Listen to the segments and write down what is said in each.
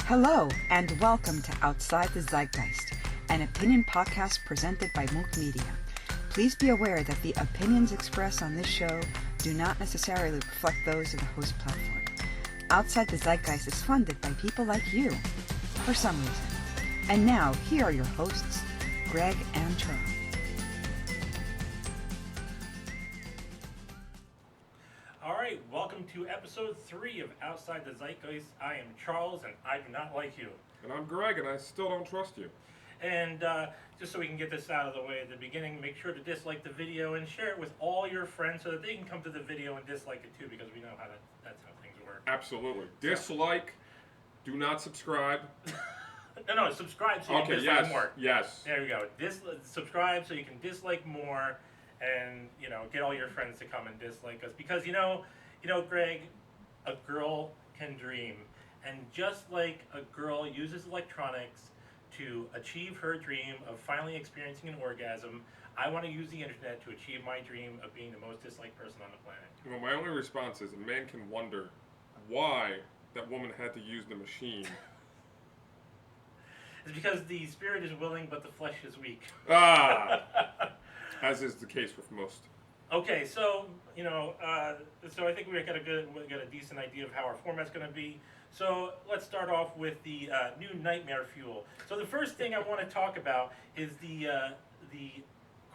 Hello, and welcome to Outside the Zeitgeist, an opinion podcast presented by Mook Media. Please be aware that the opinions expressed on this show do not necessarily reflect those of the host platform. Outside the Zeitgeist is funded by people like you, for some reason. And now, here are your hosts, Greg and Charles. Alright, welcome to episode 3 of Outside the Zeitgeist. I am Charles, and I do not like you. And I'm Greg, and I still don't trust you. And just so we can get this out of the way at the beginning, make sure to dislike the video and share it with all your friends so that they can come to the video and dislike it too, because we know that's how things work. Absolutely. Dislike, do not subscribe. No, subscribe so you can dislike more. Yes. There you go. Subscribe so you can dislike more and, get all your friends to come and dislike us. Because, Greg, a girl can dream. And just like a girl uses electronics to achieve her dream of finally experiencing an orgasm, I want to use the internet to achieve my dream of being the most disliked person on the planet. Well, my only response is a man can wonder why that woman had to use the machine. It's because the spirit is willing, but the flesh is weak. As is the case with most. Okay, so so I think we got a decent idea of how our format's going to be. So let's start off with the new nightmare fuel. So the first thing I want to talk about is the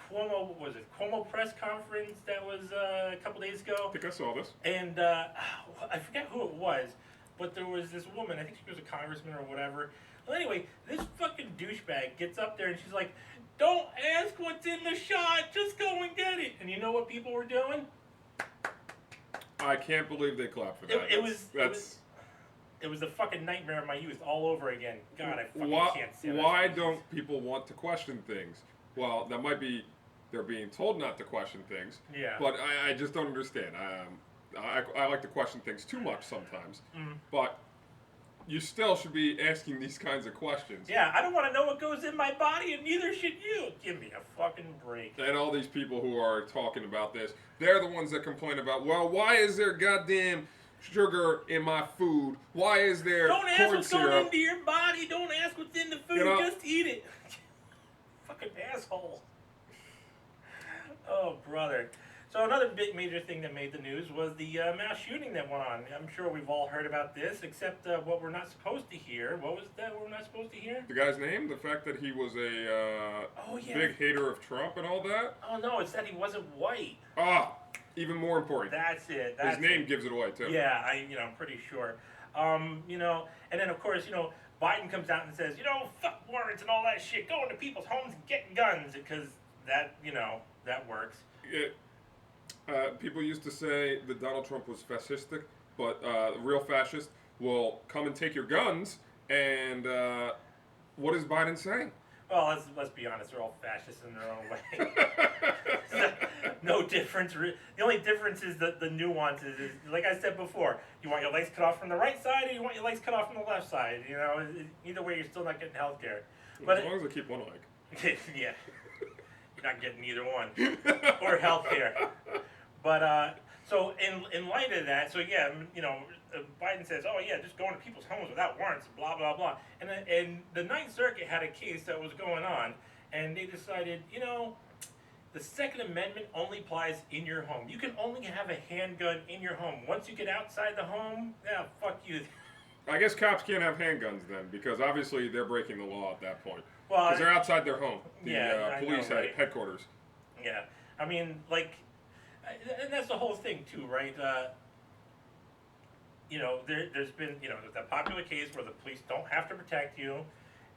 Cuomo press conference that was a couple days ago. I think I saw this. And I forget who it was, but there was this woman. I think she was a congressman or whatever. Well, anyway, this fucking douchebag gets up there and she's like, "Don't ask what's in the shot, just go and get it." And you know what people were doing? I can't believe they clapped for that. It was the fucking nightmare of my youth all over again. God, I fucking can't stand it. Why don't people want to question things? Well, that might be they're being told not to question things. Yeah. But I just don't understand. I like to question things too much sometimes. Mm. But you still should be asking these kinds of questions. Yeah, I don't want to know what goes in my body, and neither should you. Give me a fucking break. And all these people who are talking about this, they're the ones that complain about, well, why is there goddamn sugar in my food? Why is there corn syrup? Don't ask what's going into your body. Don't ask what's in the food. Just eat it. Fucking asshole. Oh, brother. So another big major thing that made the news was the mass shooting that went on. I'm sure we've all heard about this, except what we're not supposed to hear. What was that we're not supposed to hear? The guy's name? The fact that he was a big hater of Trump and all that? Oh, no, it's that he wasn't white. Even more important. That's it. His name gives it away, too. Yeah, I'm pretty sure. And then, of course, Biden comes out and says, fuck warrants and all that shit, go into people's homes and get guns, because that, that works. People used to say that Donald Trump was fascistic, but real fascists will come and take your guns, and what is Biden saying? Well, let's be honest, they're all fascists in their own way. No difference. The only difference is the nuances. Is, like I said before, you want your legs cut off from the right side, or you want your legs cut off from the left side. Either way, you're still not getting health care. But as long as I keep one leg. Yeah. You're not getting either one. Or health care. But, so in light of that, Biden says, oh yeah, just go into people's homes without warrants, blah, blah, blah. And the Ninth Circuit had a case that was going on, and they decided, the Second Amendment only applies in your home. You can only have a handgun in your home. Once you get outside the home, fuck you. I guess cops can't have handguns then, because obviously they're breaking the law at that point. Well, because they're outside their home, police headquarters. Yeah, I mean, and that's the whole thing too, right? There's been, the popular case where the police don't have to protect you,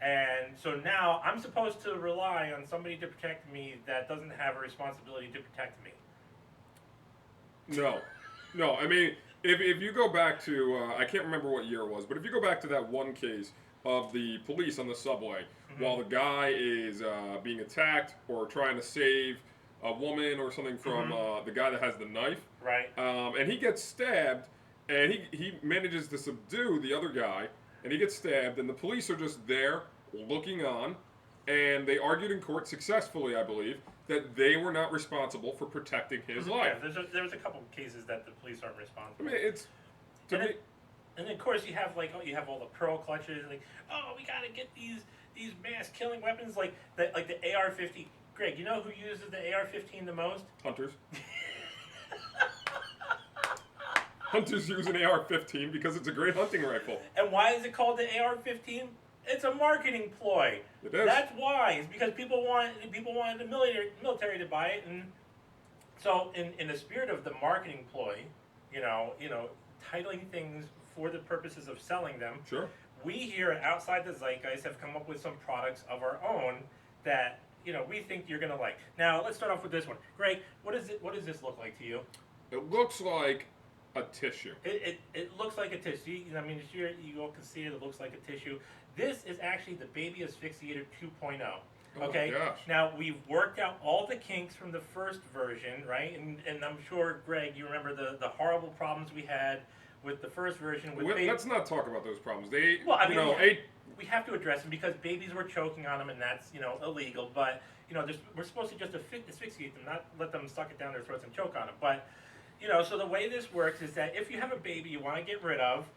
and so now I'm supposed to rely on somebody to protect me that doesn't have a responsibility to protect me. No. I mean, if you go back to, I can't remember what year it was, but if you go back to that one case of the police on the subway, while the guy is being attacked or trying to save a woman or something from the guy that has the knife. Right. And he gets stabbed, and he manages to subdue the other guy, and he gets stabbed, and the police are just there looking on, and they argued in court successfully, I believe, that they were not responsible for protecting his life. Yeah, there was a couple of cases that the police aren't responsible. I mean, And of course you have you have all the pearl clutches, like, oh, we gotta get these mass killing weapons like the AR-15. Greg, you know who uses the AR-15 the most? Hunters. Hunters use an AR-15 because it's a great hunting rifle. And why is it called the AR-15? It's a marketing ploy. It is. That's why. It's because people wanted the military to buy it, and so in the spirit of the marketing ploy, you know, titling things for the purposes of selling them. Sure. We here at Outside the Zeitgeist have come up with some products of our own that we think you're gonna like. Now let's start off with this one. Greg, what does this look like to you? It looks like a tissue. It looks like a tissue. I mean, here you all can see it. It looks like a tissue. This is actually the Baby Asphyxiator 2.0. Okay. Oh my gosh. Now we've worked out all the kinks from the first version, right? And I'm sure, Greg, you remember the horrible problems we had with the first version. Let's not talk about those problems. We have to address them because babies were choking on them, and that's illegal. But we're supposed to just asphyxiate them, not let them suck it down their throats and choke on it. But so the way this works is that if you have a baby you want to get rid of,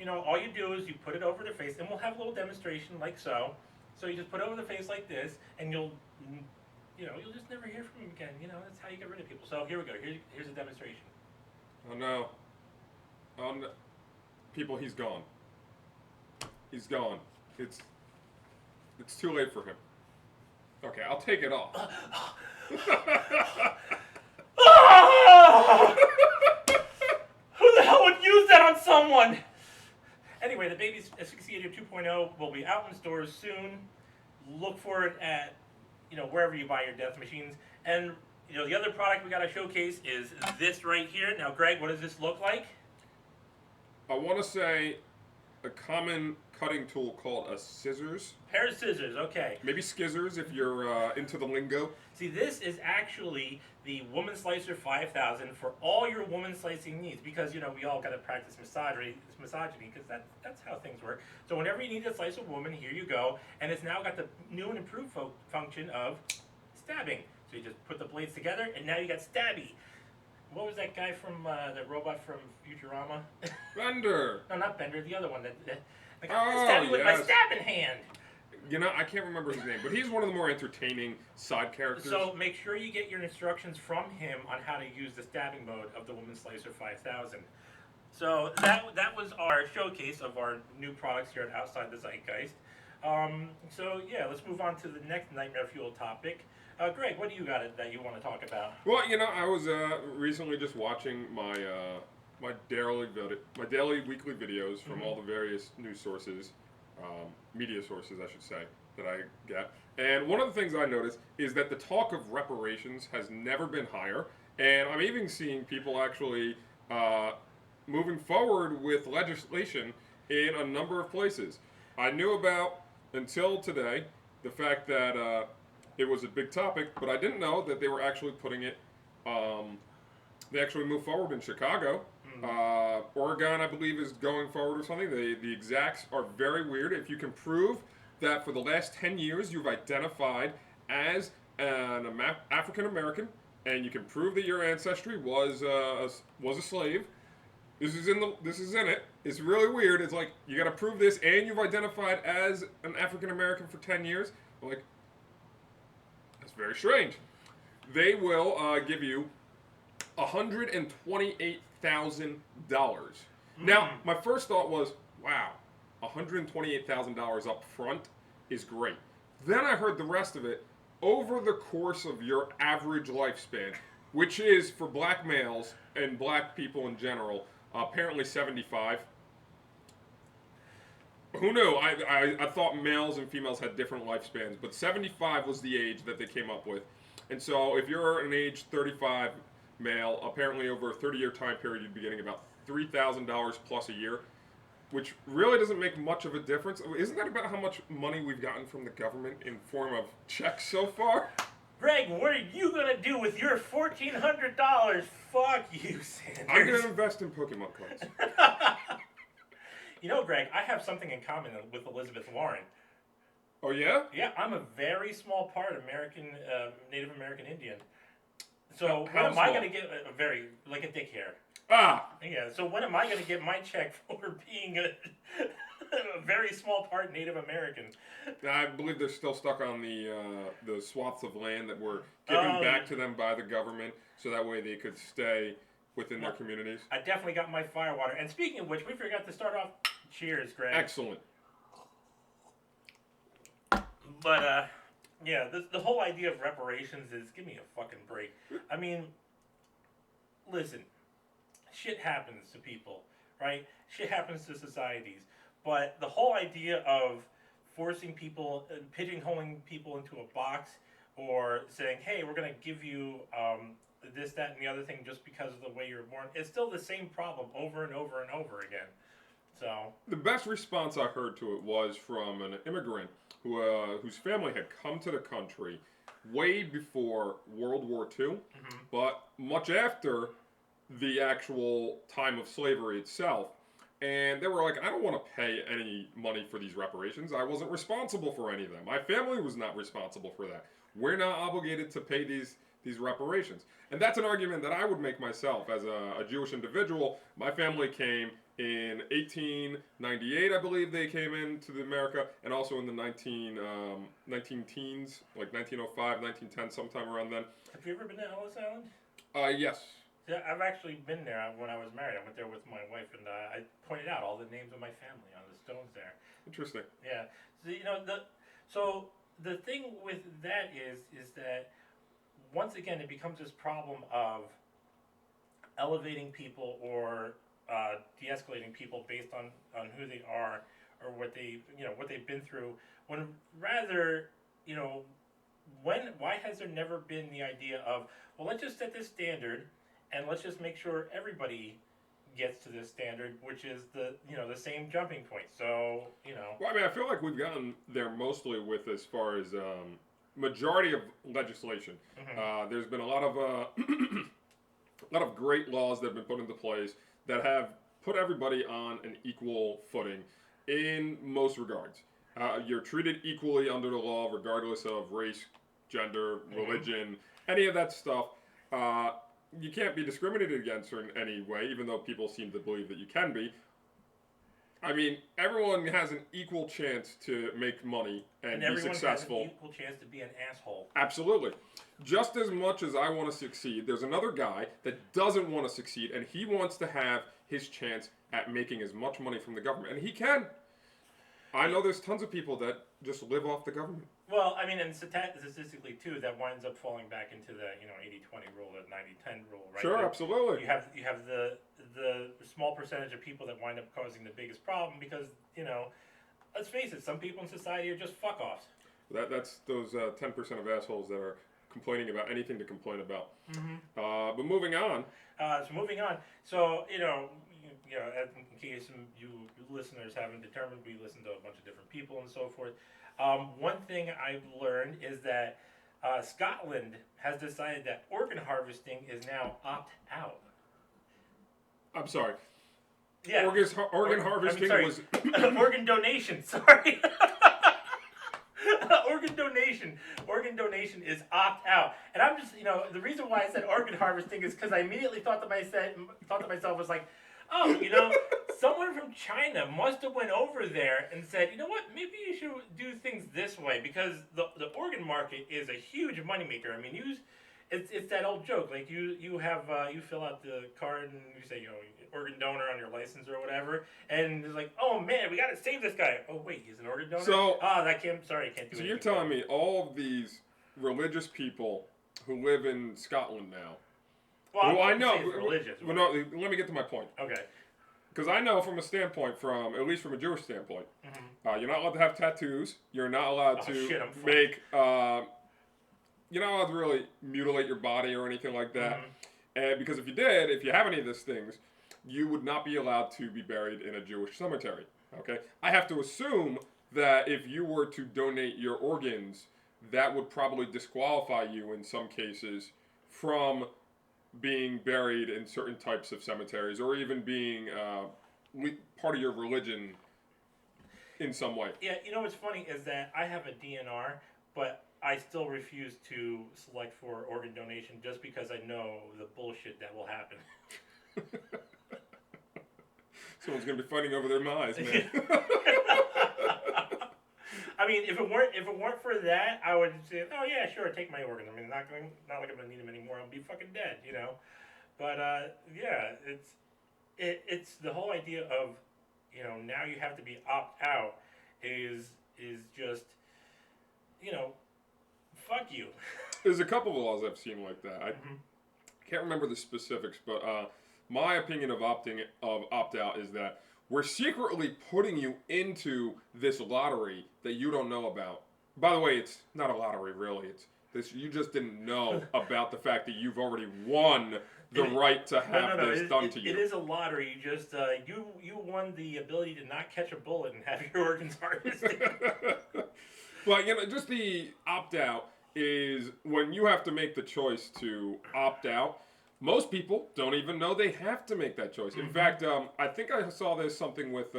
all you do is you put it over their face, and we'll have a little demonstration like so. So you just put it over the face like this, and you'll just never hear from them again. That's how you get rid of people. So here we go. Here's a demonstration. Oh no. Oh no. People, he's gone. He's gone. It's too late for him. Okay, I'll take it off. Who the hell would use that on someone? Anyway, the Baby Asphyxiator 2.0 will be out in stores soon. Look for it at wherever you buy your death machines. And the other product we got to showcase is this right here. Now, Greg, what does this look like? I want to say a common cutting tool called a scissors. Pair of scissors, okay. Maybe skizzers if you're into the lingo. See, this is actually the Woman Slicer 5000 for all your woman slicing needs, because we all got to practice misogyny because that's how things work. So whenever you need to slice a woman, here you go, and it's now got the new and improved function of stabbing. So you just put the blades together, and now you got stabby. What was that guy from the robot from Futurama? Bender. No, not Bender. The other one. I Oh, stab you with my yes. stabbing hand. I can't remember his name, but he's one of the more entertaining side characters. So make sure you get your instructions from him on how to use the stabbing mode of the Woman Slicer 5000. So that was our showcase of our new products here at Outside the Zeitgeist. So yeah, let's move on to the next Nightmare Fuel topic. Greg, what do you got that you want to talk about? Well, I was recently just watching my daily weekly videos from all the various news sources, media sources, I should say, that I get. And one of the things I noticed is that the talk of reparations has never been higher, and I'm even seeing people actually moving forward with legislation in a number of places. I knew about, until today, the fact that it was a big topic, but I didn't know that they were actually putting it, they actually moved forward in Chicago. Oregon, I believe, is going forward or something. The exacts are very weird. If you can prove that for the last 10 years you've identified as an African American, and you can prove that your ancestry was a slave, this is in it. It's really weird. It's like you got to prove this, and you've identified as an African American for 10 years. Like, that's very strange. They will give you $128,000. Now, my first thought was, wow, $128,000 up front is great. Then I heard the rest of it over the course of your average lifespan, which is for black males and black people in general, apparently 75. Who knew? I thought males and females had different lifespans, but 75 was the age that they came up with. And so if you're an age 35 male, apparently over a 30-year time period, you'd be getting about $3,000 plus a year, which really doesn't make much of a difference. Isn't that about how much money we've gotten from the government in form of checks so far? Greg, what are you going to do with your $1,400? Fuck you, Sanders. I'm going to invest in Pokemon cards. Greg, I have something in common with Elizabeth Warren. Oh, yeah? Yeah, I'm a very small part Native American Indian. So when am I going to get a dick hair? Yeah, so when am I going to get my check for being a very small part Native American? I believe they're still stuck on the swaths of land that were given back to them by the government, so that way they could stay within their communities. I definitely got my firewater. And speaking of which, we forgot to start off. Cheers, Greg. Excellent. But yeah, the whole idea of reparations is give me a fucking break. I mean, listen, shit happens to people, right? Shit happens to societies. But the whole idea of forcing people, pigeonholing people into a box, or saying, hey, we're going to give you this, that, and the other thing just because of the way you were born, it's still the same problem over and over and over again. So the best response I heard to it was from an immigrant whose family had come to the country way before World War II, but much after the actual time of slavery itself. And they were like, I don't want to pay any money for these reparations. I wasn't responsible for any of them. My family was not responsible for that. We're not obligated to pay these reparations. And that's an argument that I would make myself as a Jewish individual. My family came in 1898, I believe they came into America, and also in the 19 teens, like 1905, 1910, sometime around then. Have you ever been to Ellis Island? Yes. Yeah, I've actually been there when I was married. I went there with my wife, and I pointed out all the names of my family on the stones there. Interesting. Yeah. So, the thing with that is that once again it becomes this problem of elevating people or de-escalating people based on who they are or what they've been through. When rather, why has there never been the idea of, well, let's just set this standard and let's just make sure everybody gets to this standard, which is the same jumping point. So, Well, I mean, I feel like we've gotten there mostly with as far as majority of legislation. There's been a lot of great laws that have been put into place that have put everybody on an equal footing in most regards. You're treated equally under the law regardless of race, gender, religion, any of that stuff. You can't be discriminated against in any way, even though people seem to believe that you can be. I mean, everyone has an equal chance to make money and be successful. Everyone has an equal chance to be an asshole. Absolutely. Just as much as I want to succeed, there's another guy that doesn't want to succeed, and he wants to have his chance at making as much money from the government. And he can. I know there's tons of people that just live off the government. Well, I mean, and statistically, too, that winds up falling back into the 80-20 rule, the 90-10 rule, right? Sure, absolutely. You have the small percentage of people that wind up causing the biggest problem because, let's face it, some people in society are just fuck-offs. That's those 10% of assholes that are complaining about anything to complain about. But moving on. So, in case you listeners haven't determined, we listen to a bunch of different people and so forth. One thing I've learned is that Scotland has decided that organ harvesting is now opt-out. I'm sorry. Yeah. Organ harvesting was... Organ donation, sorry. Organ donation is opt-out. And I'm just, the reason why I said organ harvesting is because I immediately thought to myself, was like, oh, someone from China must have went over there and said, you know what, maybe you should do things this way, because the organ market is a huge moneymaker. I mean, it's that old joke, like you fill out the card and you say, organ donor on your license or whatever, and it's like, oh man, we gotta save this guy. Oh wait, he's an organ donor? So, I can't do it. So you're telling me all of these religious people who live in Scotland now, well I know religious. Well, no, let me get to my point. Okay. Because I know from a standpoint, at least from a Jewish standpoint, you're not allowed to have tattoos. You're not allowed to make. You're not allowed to really mutilate your body or anything like that. And because if you have any of these things, you would not be allowed to be buried in a Jewish cemetery. Okay, I have to assume that if you were to donate your organs, that would probably disqualify you in some cases from being buried in certain types of cemeteries, or even being part of your religion in some way. Yeah, what's funny is that I have a DNR, but I still refuse to select for organ donation just because I know the bullshit that will happen. Someone's gonna be fighting over their mice, man. I mean, if it weren't for that, I would say, oh yeah, sure, take my organs. I mean, not like I'm gonna need them anymore. I'll be fucking dead, you know. But yeah, it's the whole idea of, you know, now you have to be opt out is just, you know, fuck you. There's a couple of laws I've seen like that. I can't remember the specifics, but my opinion of opt out is that we're secretly putting you into this lottery that you don't know about. By the way, it's not a lottery, really. It's this. You just didn't know about the fact that you've already won the right to have this done to you. It is a lottery. You just you won the ability to not catch a bullet and have your organs harvested. Well, you know, just the opt out is when you have to make the choice to opt out. Most people don't even know they have to make that choice. In fact, I think I saw this something with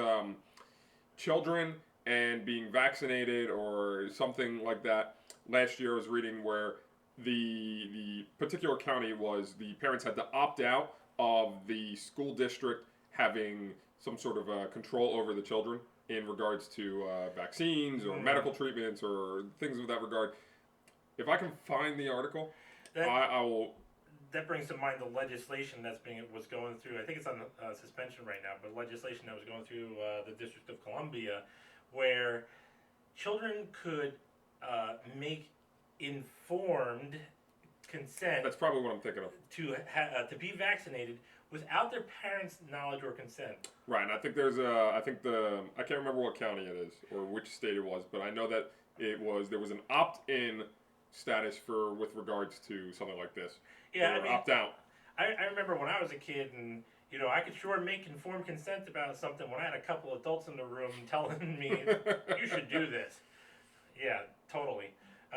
children and being vaccinated or something like that. Last year I was reading where the particular county was the parents had to opt out of the school district having some sort of control over the children in regards to vaccines or medical treatments or things of that regard. If I can find the article, I will... That brings to mind the legislation was going through. I think it's on suspension right now, but legislation that was going through the District of Columbia, where children could make informed consent. That's probably what I'm thinking of. To be vaccinated without their parents' knowledge or consent. Right, and I think there's I can't remember what county it is or which state it was, but I know that there was an opt-in status with regards to something like this. Yeah, or I mean, opt out. I remember when I was a kid, and you know, I could sure make informed consent about something when I had a couple adults in the room telling me you should do this. Yeah, totally.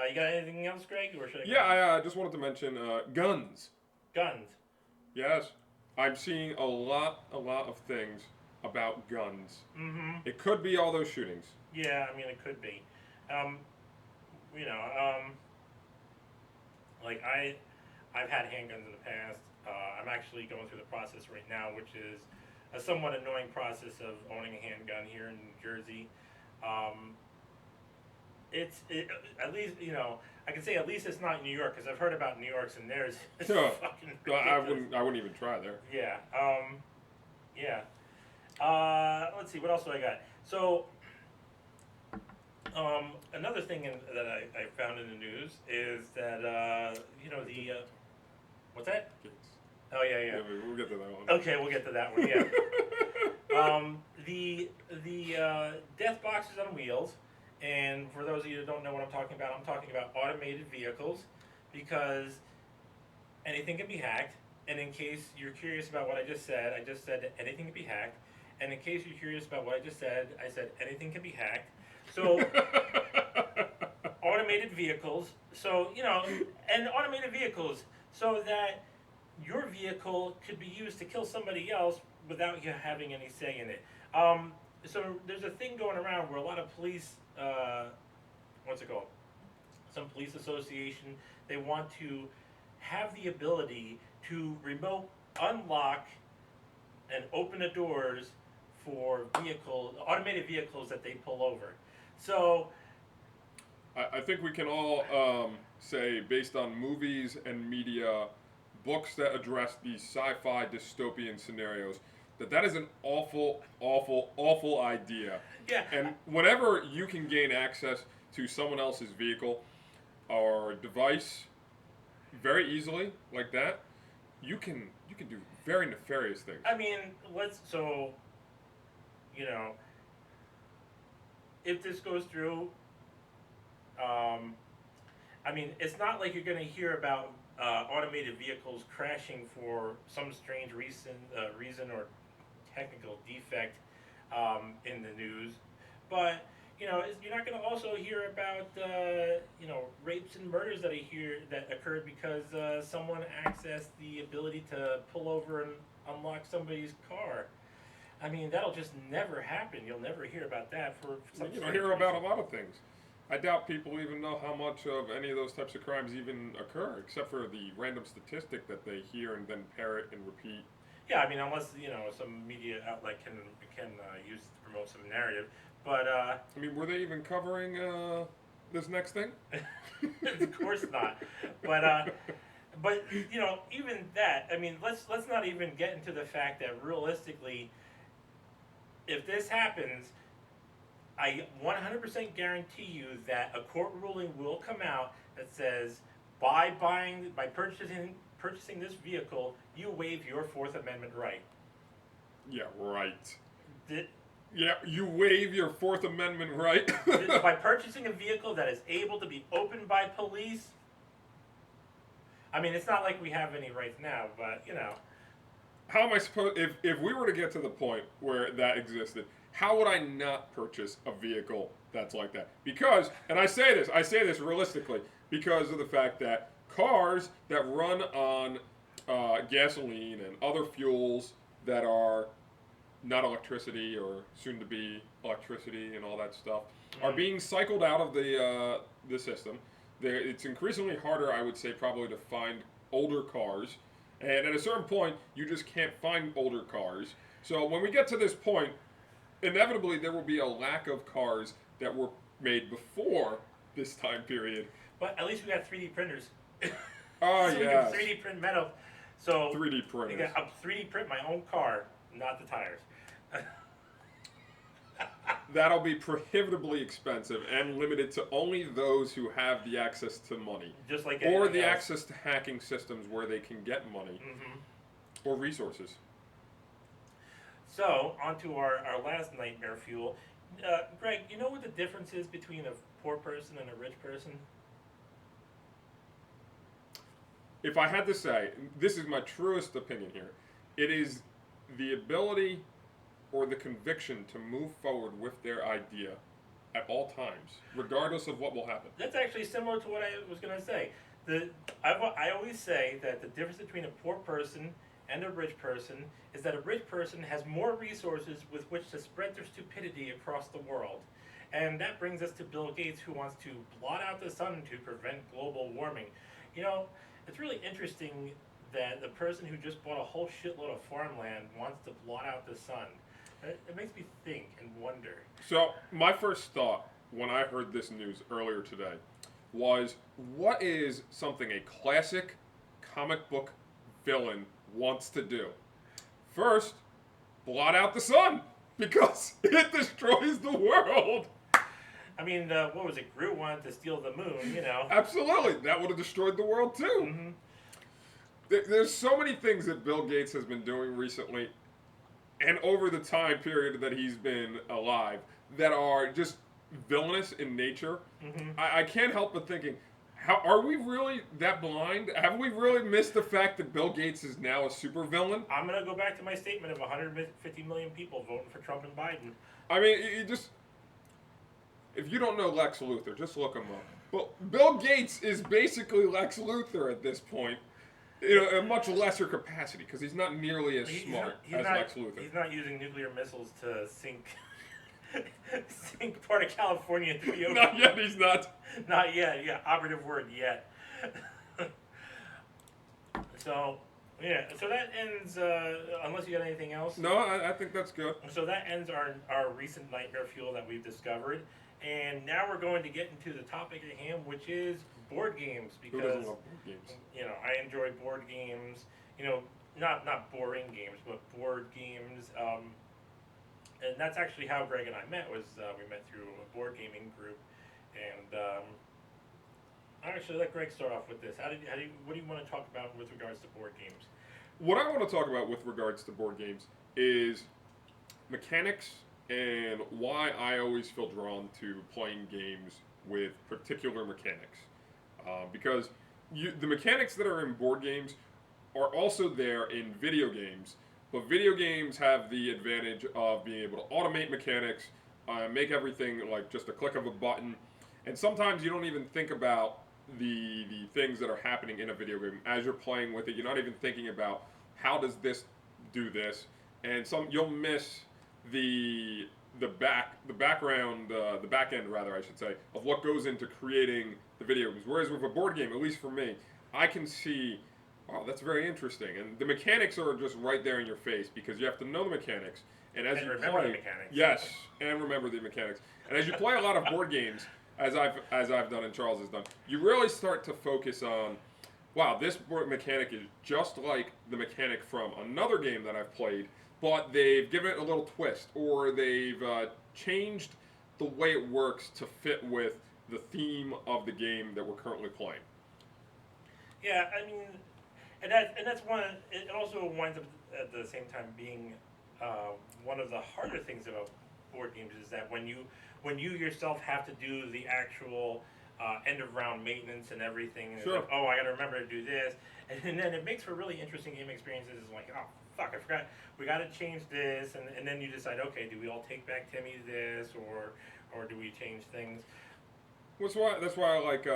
You got anything else, Greg, or should I? Yeah, I just wanted to mention guns. Guns. Yes, I'm seeing a lot of things about guns. Mm-hmm. It could be all those shootings. Yeah, I mean, it could be. You know, like I've had handguns in the past. I'm actually going through the process right now, which is a somewhat annoying process of owning a handgun here in New Jersey. At least, you know, I can say at least it's not New York, because I've heard about New York's and theirs. It's fucking ridiculous. I wouldn't even try there. Yeah. Yeah. Let's see, what else do I got? So, another thing that I found in the news is that, you know, what's that? Oh, yeah. We'll get to that one. Okay, we'll get to that one, yeah. The death boxes on wheels, and for those of you that don't know what I'm talking about automated vehicles, because anything can be hacked, and in case you're curious about what I just said that anything can be hacked, and in case you're curious about what I said anything can be hacked. So, automated vehicles, so, you know, and automated vehicles, so that your vehicle could be used to kill somebody else without you having any say in it. So there's a thing going around where a lot of police, what's it called? Some police association, they want to have the ability to remote unlock and open the doors for automated vehicles that they pull over. So I think we can all say, based on movies and media, books that address these sci-fi dystopian scenarios, that is an awful, awful, awful idea. Yeah. And whenever you can gain access to someone else's vehicle or device very easily, like that, you can do very nefarious things. I mean, you know, if this goes through, I mean, it's not like you're going to hear about automated vehicles crashing for some strange reason or technical defect in the news, but you know, you're not going to also hear about you know, rapes and murders that occurred because someone accessed the ability to pull over and unlock somebody's car. I mean, that'll just never happen. You'll never hear about that for some. You don't hear about a lot of things. I doubt people even know how much of any of those types of crimes even occur, except for the random statistic that they hear and then parrot and repeat Yeah, I mean, unless some media outlet can use it to promote some narrative, but I mean, were they even covering this next thing? of course not. But even that. I mean, let's not even get into the fact that realistically, if this happens, I 100% guarantee you that a court ruling will come out that says by purchasing this vehicle, you waive your Fourth Amendment right. Yeah, right. Did, Yeah, you waive your Fourth Amendment right. by purchasing a vehicle that is able to be opened by police. I mean, it's not like we have any rights now, but How am I supposed if we were to get to the point where that existed, how would I not purchase a vehicle that's like that? Because, and I say this realistically, because of the fact that cars that run on gasoline and other fuels that are not electricity or soon to be electricity and all that stuff are being cycled out of the system. It's increasingly harder, I would say, probably to find older cars. And at a certain point, you just can't find older cars. So when we get to this point, inevitably there will be a lack of cars that were made before this time period. But at least we got 3D printers. Oh, so yeah. we can 3D print metal. So 3D printers. I'll 3D print my own car, not the tires. That'll be prohibitively expensive and limited to only those who have the access to money. Just like or the else. access to hacking systems where they can get money or resources. So, on to our last nightmare fuel. Greg, you know what the difference is between a poor person and a rich person? If I had to say, this is my truest opinion here, it is the ability or the conviction to move forward with their idea at all times, regardless of what will happen. That's actually similar to what I was going to say. I always say that the difference between a poor person and a rich person is that a rich person has more resources with which to spread their stupidity across the world. And that brings us to Bill Gates, who wants to blot out the sun to prevent global warming. It's really interesting that the person who just bought a whole shitload of farmland wants to blot out the sun. It makes me think and wonder. So, my first thought when I heard this news earlier today was, what is something a classic comic book villain wants to do? First, blot out the sun, because it destroys the world. I mean, what was it? Groot wanted to steal the moon, Absolutely. That would have destroyed the world, too. Mm-hmm. There's so many things that Bill Gates has been doing recently and over the time period that he's been alive that are just villainous in nature. Mm-hmm. I can't help but thinking, are we really that blind? Have we really missed the fact that Bill Gates is now a supervillain? I'm going to go back to my statement of 150 million people voting for Trump and Biden. I mean, if you don't know Lex Luthor, just look him up. But Bill Gates is basically Lex Luthor at this point. In a much lesser capacity, because he's not nearly as smart as Lex Luthor. He's not using nuclear missiles to sink part of California into the ocean. Not yet, he's not. Not yet, yeah, operative word, yet. So that ends, unless you got anything else? No, I think that's good. So that ends our recent nightmare fuel that we've discovered. And now we're going to get into the topic at hand, which is board games. Because, who doesn't love board games? I enjoy board games. Not boring games, but board games. And that's actually how Greg and I met. We met through a board gaming group. And I'll actually let Greg start off with this. What do you want to talk about with regards to board games? What I want to talk about with regards to board games is mechanics and why I always feel drawn to playing games with particular mechanics. Because the mechanics that are in board games are also there in video games, but video games have the advantage of being able to automate mechanics, make everything like just a click of a button, and sometimes you don't even think about the things that are happening in a video game as you're playing with it. You're not even thinking about how does this do this, and you'll miss the back end rather, I should say, of what goes into creating the video games. Whereas with a board game, at least for me, I can see Oh, that's very interesting. And the mechanics are just right there in your face because you have to know the mechanics. And as And you remember play, the mechanics. yes, and remember the mechanics. And as you play a lot of board games, as I've done and Charles has done, you really start to focus on, wow, this board mechanic is just like the mechanic from another game that I've played, but they've given it a little twist, or they've changed the way it works to fit with the theme of the game that we're currently playing. Yeah, I mean, and that's one. It also winds up at the same time being one of the harder things about board games is that when you yourself have to do the actual end of round maintenance and everything, and Sure. it's like, oh, I got to remember to do this, and then it makes for really interesting game experiences. It's like, oh fuck, I forgot, we got to change this, and then you decide, okay, do we all take back Timmy this, or do we change things? That's why I like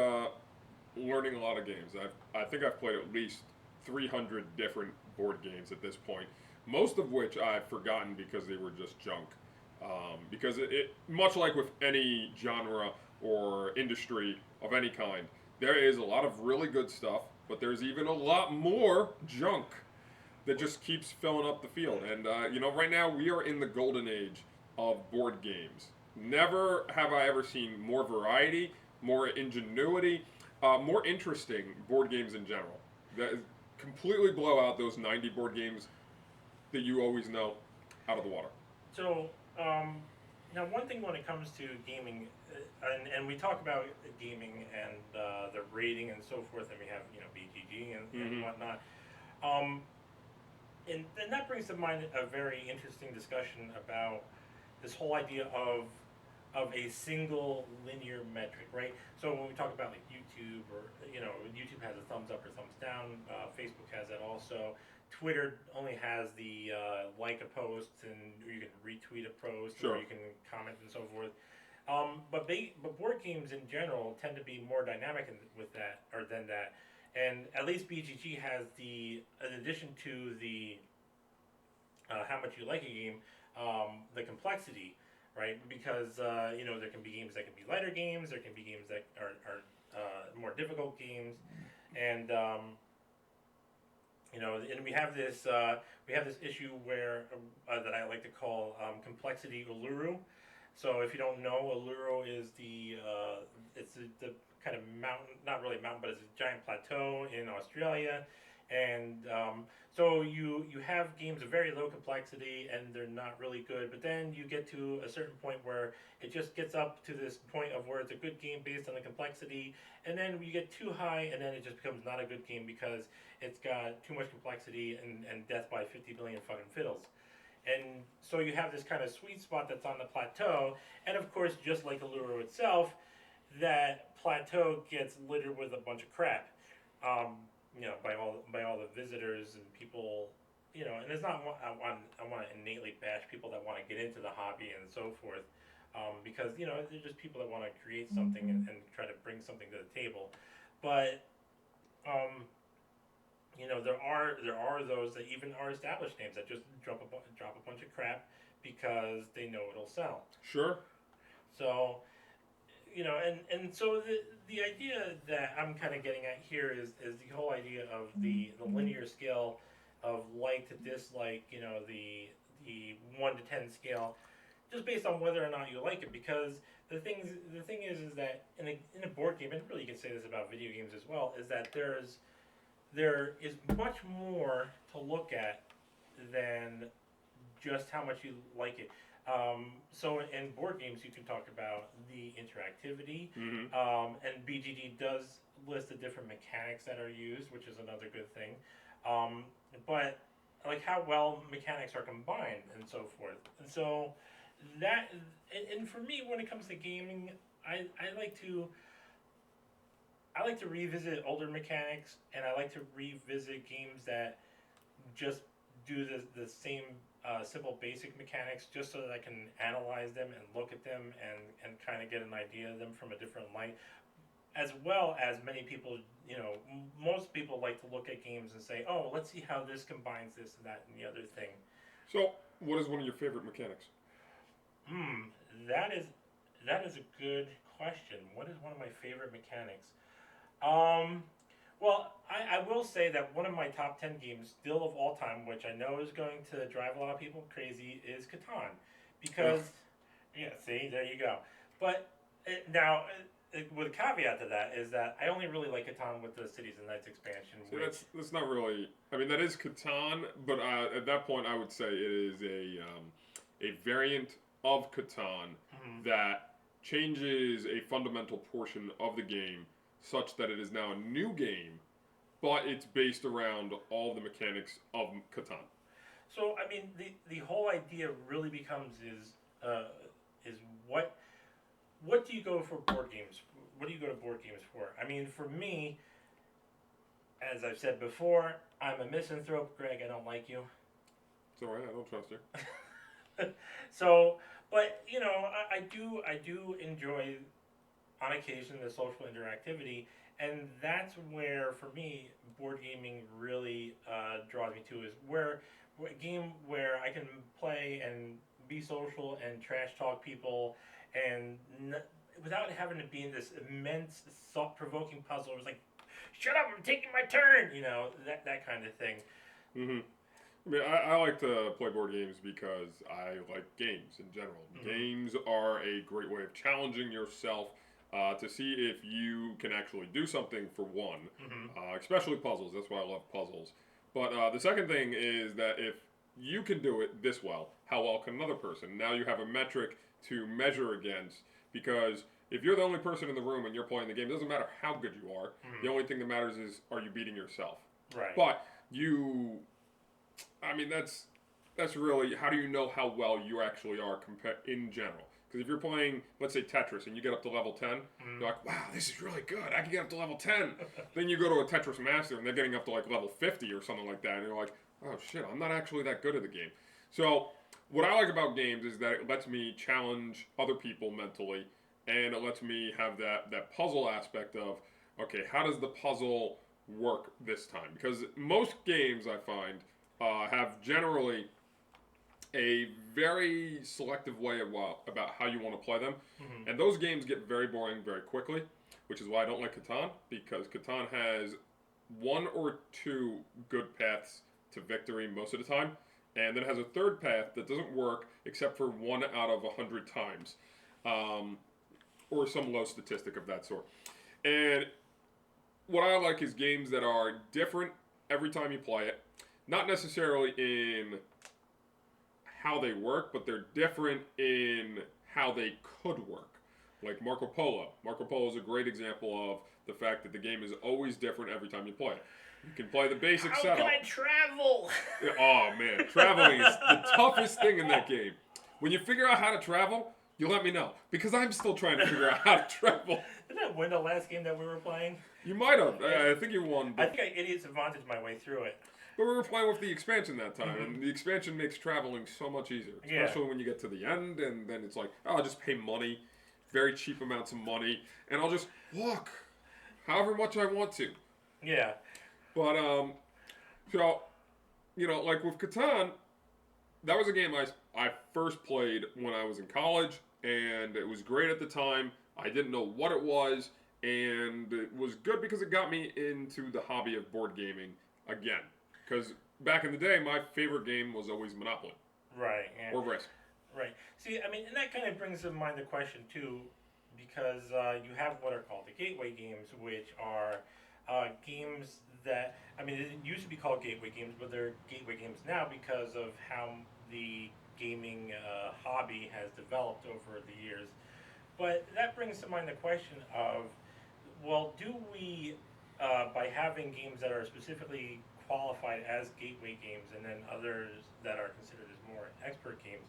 learning a lot of games. I think I've played at least 300 different board games at this point, most of which I've forgotten because they were just junk. Because it much like with any genre or industry of any kind, there is a lot of really good stuff, but there's even a lot more junk that just keeps filling up the field. And right now we are in the golden age of board games. Never have I ever seen more variety, more ingenuity, more interesting board games in general. That completely blow out those 90 board games that you always know out of the water. So, now one thing when it comes to gaming, and we talk about gaming and the rating and so forth, and we have BGG and whatnot, and that brings to mind a very interesting discussion about this whole idea of a single linear metric, right? So when we talk about like YouTube, or YouTube has a thumbs up or thumbs down. Facebook has that also. Twitter only has the like a post, and you can retweet a post, Sure. or you can comment and so forth. But board games in general tend to be more dynamic with that, or than that. And at least BGG has in addition to the how much you like a game, the complexity, right? Because there can be games that can be lighter games, there can be games that are more difficult games, and and we have this issue where that I like to call complexity Uluru. So if you don't know, Uluru is it's the kind of mountain, not really mountain, but it's a giant plateau in Australia, and so you have games of very low complexity and they're not really good, but then you get to a certain point where it just gets up to this point of where it's a good game based on the complexity, and then you get too high and then it just becomes not a good game because it's got too much complexity and death by 50 billion fucking fiddles. And so you have this kind of sweet spot that's on the plateau, and of course, just like Uluru itself, that plateau gets littered with a bunch of crap. By all the visitors and people, and it's not I want to innately bash people that want to get into the hobby and so forth, because they're just people that want to create something and try to bring something to the table, but there are those that even are established names that just drop a bunch of crap because they know it'll sell. Sure. So. And so the idea that I'm kind of getting at here is the whole idea of the linear scale of like to dislike, the 1 to 10 scale, just based on whether or not you like it. Because the thing is that in a board game, and really you can say this about video games as well, is that there is much more to look at than just how much you like it. So in board games, you can talk about the interactivity, and BGG does list the different mechanics that are used, which is another good thing. But like how well mechanics are combined and so forth. And so that, and for me, when it comes to gaming, I like to revisit older mechanics, and I like to revisit games that just do the same simple basic mechanics, just so that I can analyze them and look at them and kind of get an idea of them from a different light. As well as many people, most people like to look at games and say, oh, let's see how this combines this and that and the other thing. So, what is one of your favorite mechanics? That is a good question. What is one of my favorite mechanics? Well, I will say that one of my top 10 games still of all time, which I know is going to drive a lot of people crazy, is Catan. Because, yeah, see, there you go. But now, with a caveat to that, is that I only really like Catan with the Cities and Knights expansion. See, Which, that's not really. I mean, that is Catan, but at that point, I would say it is a variant of Catan that changes a fundamental portion of the game, such that it is now a new game, but it's based around all the mechanics of Catan. so, I mean, the whole idea really becomes is what do you go for board games? What do you go to board games for? I mean, for me, as I've said before, I'm a misanthrope, Greg. I don't like you. It's alright, I don't trust you. So, but you know, I do enjoy on occasion the social interactivity, and that's where for me board gaming really draws me to is where a game where I can play and be social and trash talk people and without having to be in this immense thought-provoking puzzle. It was like, shut up, I'm taking my turn, you know, that kind of thing. Mm-hmm. I mean, I like to play board games because I like games in general. Mm-hmm. Games are a great way of challenging yourself to see if you can actually do something for one, especially puzzles. That's why I love puzzles. But the second thing is that if you can do it this well, how well can another person? Now you have a metric to measure against, because if you're the only person in the room and you're playing the game, it doesn't matter how good you are. The only thing that matters is, are you beating yourself? Right. But I mean, that's really, how do you know how well you actually are in general? Because if you're playing, let's say Tetris, and you get up to level 10, you're like, wow, this is really good. I can get up to level 10. Then you go to a Tetris Master, and they're getting up to like level 50 or something like that, and you're like, oh shit, I'm not actually that good at the game. So what I like about games is that it lets me challenge other people mentally, and it lets me have that puzzle aspect of, okay, how does the puzzle work this time? Because most games, I find, have generally a very selective way about how you want to play them. And those games get very boring very quickly, which is why I don't like Catan, because Catan has one or two good paths to victory most of the time, and then it has a third path that doesn't work except for 1 out of 100 times, or some low statistic of that sort. And what I like is games that are different every time you play it, not necessarily in how they work, but they're different in how they could work. Like Marco Polo. Marco Polo is a great example of the fact that the game is always different every time you play it. You can play the basic setup. How can I travel? Oh man, traveling is the toughest thing in that game. When you figure out how to travel, you let me know, because I'm still trying to figure out how to travel. Didn't I win the last game that we were playing? You might have. I think you won. I think I Idiot's Advantage my way through it. But we were playing with the expansion that time, and the expansion makes traveling so much easier. Especially when you get to the end, and then it's like, oh, I'll just pay money, very cheap amounts of money, and I'll just walk however much I want to. Yeah. But, so, you know, like with Catan, that was a game I first played when I was in college, and it was great at the time. I didn't know what it was, and it was good because it got me into the hobby of board gaming again. Because back in the day, my favorite game was always Monopoly. Right. Yeah. Or Risk. Right. See, I mean, and that kind of brings to mind the question, too, because you have what are called the gateway games, which are games that, I mean, it used to be called gateway games, but they're gateway games now because of how the gaming hobby has developed over the years. But that brings to mind the question of, well, do we, by having games that are specifically qualified as gateway games and then others that are considered as more expert games,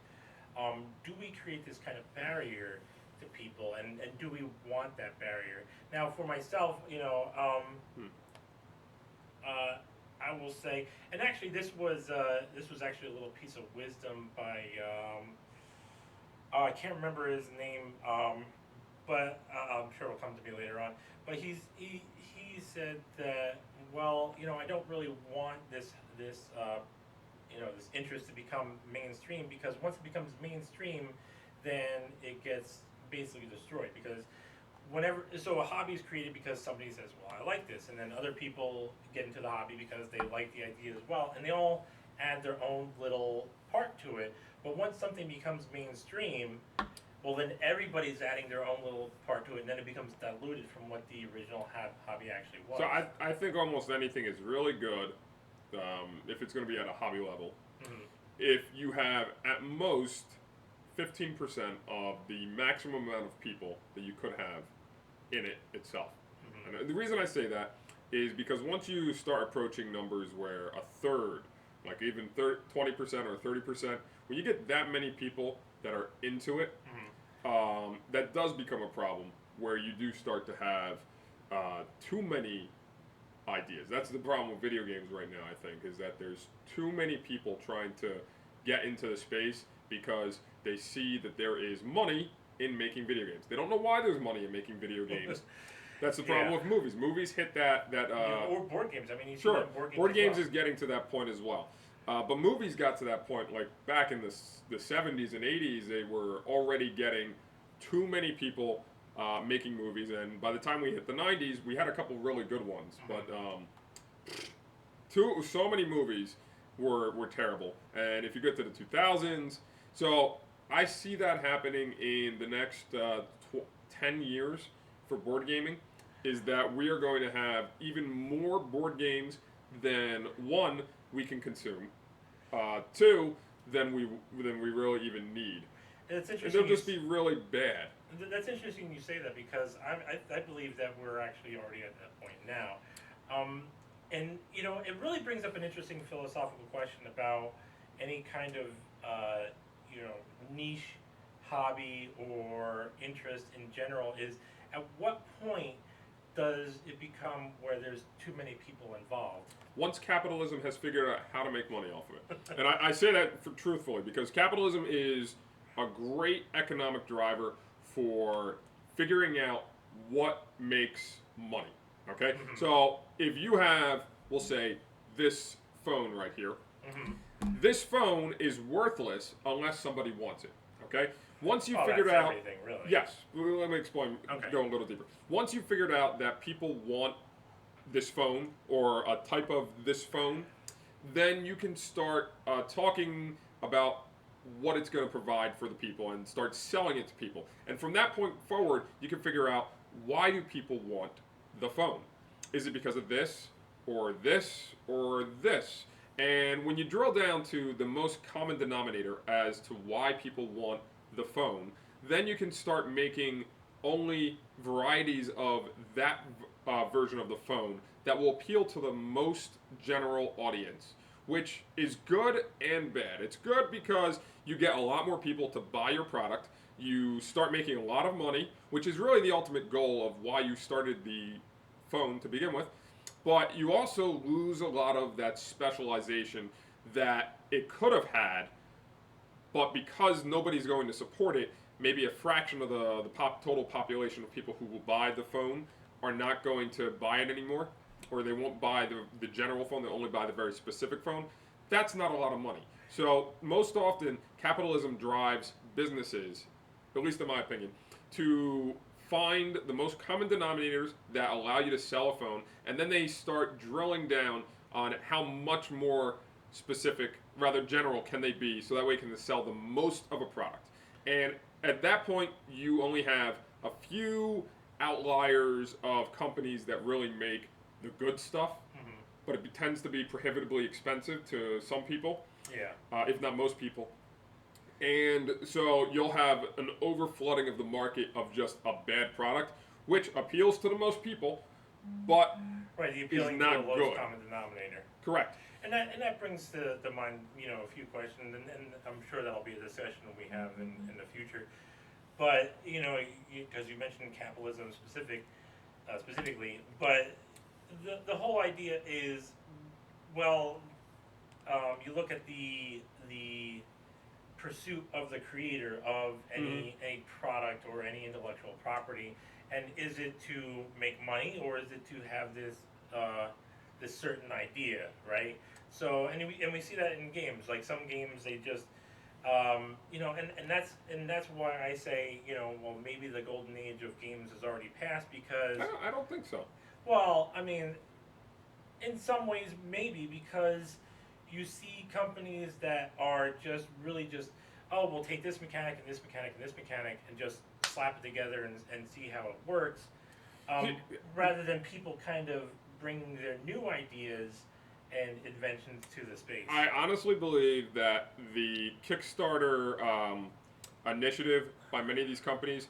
do we create this kind of barrier to people, and do we want that barrier? Now, for myself, you know, I will say, and actually this was actually a little piece of wisdom by I can't remember his name, but I'm sure it'll come to me later on. But he said that, well, you know, I don't really want this you know, this interest to become mainstream, because once it becomes mainstream, then it gets basically destroyed, because so a hobby is created because somebody says, well, I like this, and then other people get into the hobby because they like the idea as well, and they all add their own little part to it. But once something becomes mainstream, well, then everybody's adding their own little part to it, and then it becomes diluted from what the original hobby actually was. So I think almost anything is really good if it's going to be at a hobby level. Mm-hmm. If you have at most 15% of the maximum amount of people that you could have in it itself. Mm-hmm. And the reason I say that is because once you start approaching numbers where a third, like even 20% or 30%, when you get that many people that are into it, mm-hmm. That does become a problem where you do start to have too many ideas. That's the problem with video games right now, I think, is that there's too many people trying to get into the space because they see that there is money in making video games. They don't know why there's money in making video games. That's the problem with movies. Movies hit that or board games. I mean, you see sure, that board games is getting to that point as well. But movies got to that point, like back in the 70s and 80s, they were already getting too many people making movies, and by the time we hit the 90s, we had a couple really good ones. But so many movies were terrible. And if you get to the 2000s, so I see that happening in the next 10 years for board gaming, is that we are going to have even more board games than one, we can consume, two, than we really even need. It's and interesting. they'll just be really bad. That's interesting you say that, because I believe that we're actually already at that point now. And, you know, it really brings up an interesting philosophical question about any kind of, you know, niche hobby or interest in general. Is at what point does it become where there's too many people involved? Once capitalism has figured out how to make money off of it. And I say that truthfully, because capitalism is a great economic driver for figuring out what makes money. Okay? Mm-hmm. So if you have, we'll say, this phone right here, mm-hmm. this phone is worthless unless somebody wants it. Okay? Once you figured out everything, really. Yes. Let me explain, go a little deeper. Once you figured out that people want this phone or a type of this phone, then you can start talking about what it's going to provide for the people and start selling it to people. And from that point forward, you can figure out, why do people want the phone? Is it because of this or this or this? And when you drill down to the most common denominator as to why people want the phone, then you can start making only varieties of that version of the phone that will appeal to the most general audience, which is good and bad. It's good because you get a lot more people to buy your product. You start making a lot of money, which is really the ultimate goal of why you started the phone to begin with. But you also lose a lot of that specialization that it could have had, but because nobody's going to support it, maybe a fraction of the total population of people who will buy the phone are not going to buy it anymore, or they won't buy the general phone, they'll only buy the very specific phone. That's not a lot of money. So most often, capitalism drives businesses, at least in my opinion, to find the most common denominators that allow you to sell a phone, and then they start drilling down on how much more specific, rather general, can they be, so that way they can sell the most of a product. And at that point, you only have a few outliers of companies that really make the good stuff, mm-hmm. but it tends to be prohibitively expensive to some people, if not most people. And so you'll have an overflooding of the market of just a bad product, which appeals to the most people, but the appealing is not to the lowest good. common denominator. Correct. And that brings to mind, you know, a few questions, and I'm sure that'll be a discussion we have in the future. But, you know, because you mentioned capitalism specifically, but the whole idea is, well, you look at the pursuit of the creator of any product or any intellectual property, and is it to make money, or is it to have this certain idea, right? So, and we see that in games. Like some games, they just You know, and that's why I say, you know, well, maybe the golden age of games has already passed because, I don't think so. well, I mean, in some ways maybe because you see companies that are just really just, oh, we'll take this mechanic and this mechanic and this mechanic and just slap it together and see how it works, rather than people kind of bringing their new ideas and inventions to the space. I honestly believe that the Kickstarter initiative by many of these companies,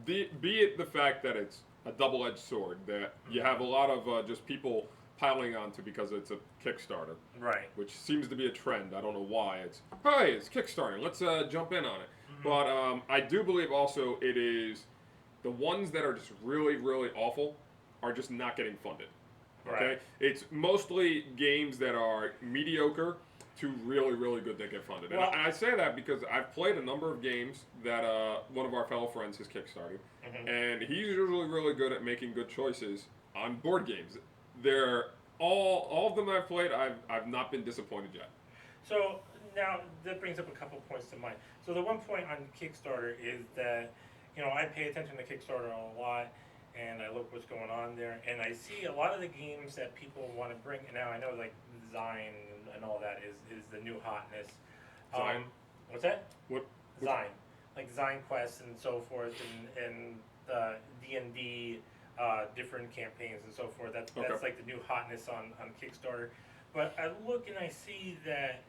be it the fact that it's a double-edged sword, that you have a lot of just people piling onto because it's a Kickstarter, Right. which seems to be a trend. I don't know why. It's, hey, it's Kickstarter, let's jump in on it. But I do believe also it is the ones that are just really, really awful are just not getting funded. Okay, Right. it's mostly games that are mediocre to really, really good that get funded. Well- And I say that because I've played a number of games that one of our fellow friends has kickstarted, and he's usually really good at making good choices on board games. They're all of them I've played. I've not been disappointed yet. So now that brings up a couple points to mind. So the one point on Kickstarter is that, you know, I pay attention to Kickstarter a lot, and I look what's going on there, and I see a lot of the games that people want to bring. And now I know like Zine and all that is the new hotness. Zine? What's that? What? Zine, like Zine Quest and so forth, and D&D, different campaigns and so forth. That's Okay. like the new hotness on Kickstarter. But I look and I see that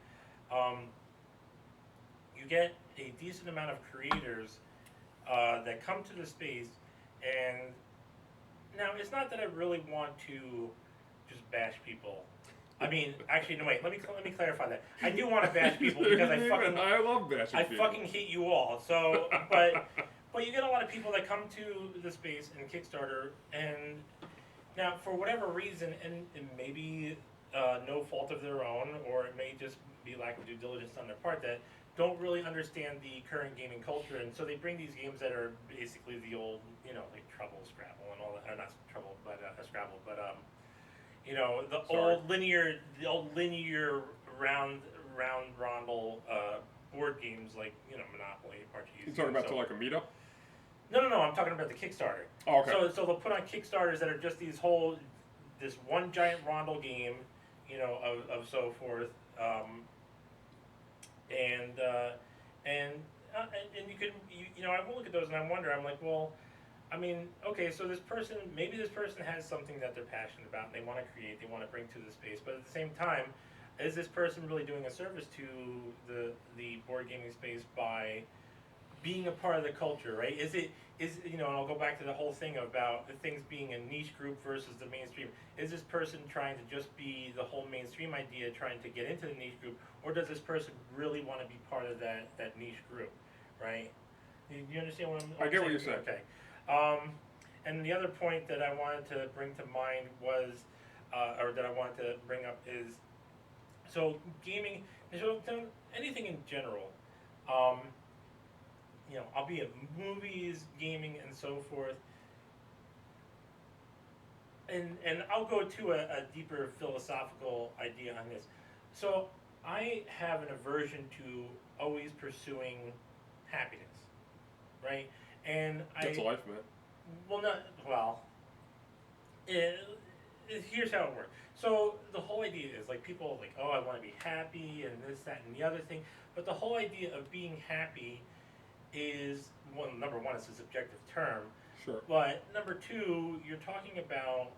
you get a decent amount of creators that come to the space, and now it's not that I really want to just bash people. I mean, actually, no, wait. Let me clarify that. I do want to bash people because I love bashing I people. fucking hate you all. So, but you get a lot of people that come to the space and Kickstarter, and now for whatever reason, and maybe no fault of their own, or it may just be lack of due diligence on their part, that don't really understand the current gaming culture, and so they bring these games that are basically the old, you know, like Trouble, Scrabble, and all that. Or not Trouble, but Scrabble, but you know, the old linear round rondel board games like, you know, Monopoly, Parcheesi. You talking about to like a meetup? No, I'm talking about the Kickstarter. Oh, okay. So they'll put on Kickstarters that are just this one giant rondel game, you know, of so forth, and you could, you know, I will look at those and I wonder, I'm like, well, I mean, okay, so maybe this person has something that they're passionate about and they want to create, they want to bring to the space, but at the same time, is this person really doing a service to the board gaming space by being a part of the culture, right? Is you know, and I'll go back to the whole thing about the things being a niche group versus the mainstream. Is this person trying to just be the whole mainstream idea, trying to get into the niche group, or does this person really want to be part of that niche group, right? You understand what I'm saying? I get what you're saying. Okay. And the other point that I wanted to bring to mind was, or that I wanted to bring up is, so gaming, so anything in general, you know, albeit movies, gaming, and so forth. And I'll go to a deeper philosophical idea on this. So I have an aversion to always pursuing happiness, right? And That's life, man. Here's how it works. So the whole idea is like people are like, oh, I want to be happy and this, that, and the other thing. But the whole idea of being happy is, well, number one, it's a subjective term. Sure. But number two, you're talking about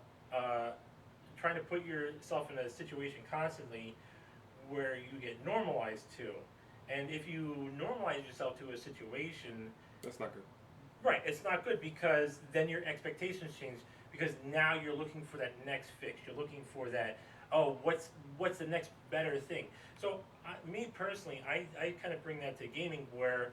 trying to put yourself in a situation constantly where you get normalized to. And if you normalize yourself to a situation, That's not good. right, it's not good because then your expectations change because now you're looking for that next fix. You're looking for that, oh, what's the next better thing? So me personally, I kind of bring that to gaming where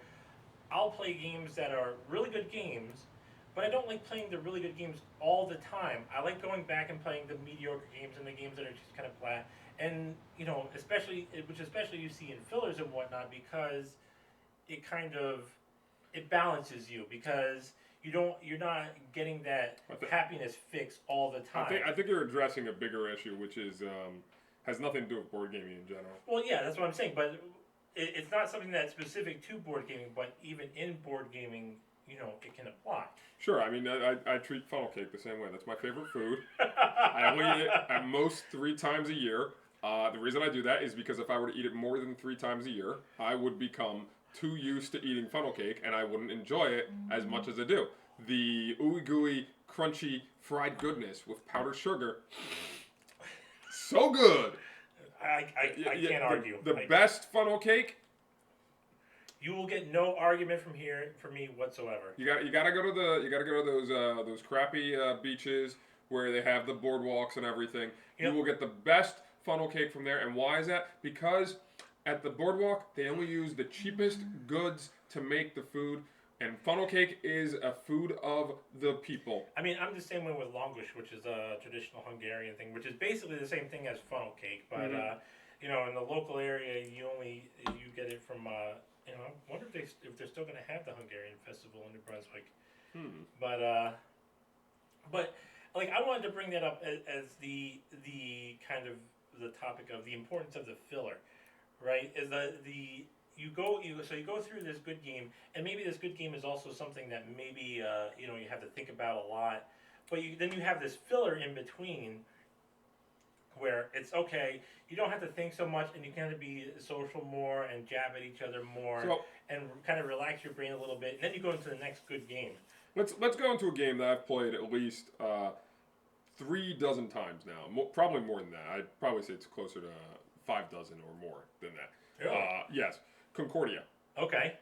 I'll play games that are really good games, but I don't like playing the really good games all the time. I like going back and playing the mediocre games and the games that are just kind of flat. And, you know, especially you see in fillers and whatnot, because it balances you, because you're not getting that happiness fix all the time. I think you're addressing a bigger issue, which is has nothing to do with board gaming in general. Well, yeah, that's what I'm saying. But it's not something that's specific to board gaming, but even in board gaming, it can apply. Sure, I mean, I treat funnel cake the same way. That's my favorite food. I only eat it at most 3 times a year. The reason I do that is because if I were to eat it more than 3 times a year, I would become too used to eating funnel cake, and I wouldn't enjoy it as much as I do. The ooey gooey, crunchy, fried goodness with powdered sugar, so good. I can't argue. The best funnel cake. You will get no argument from me whatsoever. You gotta go to those crappy beaches where they have the boardwalks and everything. Yep. You will get the best funnel cake from there. And why is that? Because at the boardwalk they only use the cheapest goods to make the food, and funnel cake is a food of the people. I mean, I'm the same way with langosh, which is a traditional Hungarian thing, which is basically the same thing as funnel cake, but in the local area you get it from. I wonder if they're still going to have the Hungarian festival in New Brunswick. But like I wanted to bring that up as the kind of the topic of the importance of the filler, right? Is you go through this good game, and maybe this good game is also something that maybe you have to think about a lot, but then you have this filler in between. Where it's okay, you don't have to think so much, and you kind of be social more and jab at each other more, and kind of relax your brain a little bit, and then you go into the next good game. Let's go into a game that I've played at least 3 dozen times now. Probably more than that. I'd probably say it's closer to 5 dozen or more than that. Really? Yes, Concordia. Okay.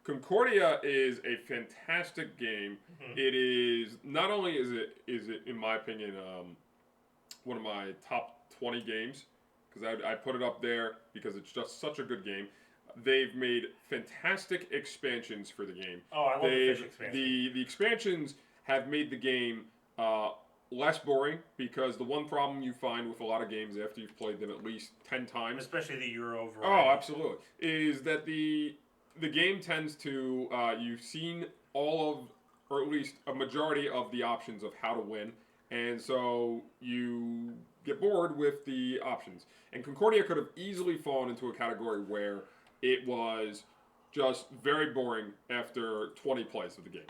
Concordia is a fantastic game. Mm-hmm. It is not only is it in my opinion one of my top 20 games, because I put it up there because it's just such a good game. They've made fantastic expansions for the game. Oh, I love the fish expansion. The expansions have made the game less boring, because the one problem you find with a lot of games after you've played them at least 10 times, especially the Euro variety. Oh, absolutely, is that the game tends to you've seen all of, or at least a majority of the options of how to win. And so you get bored with the options. And Concordia could have easily fallen into a category where it was just very boring after 20 plays of the game.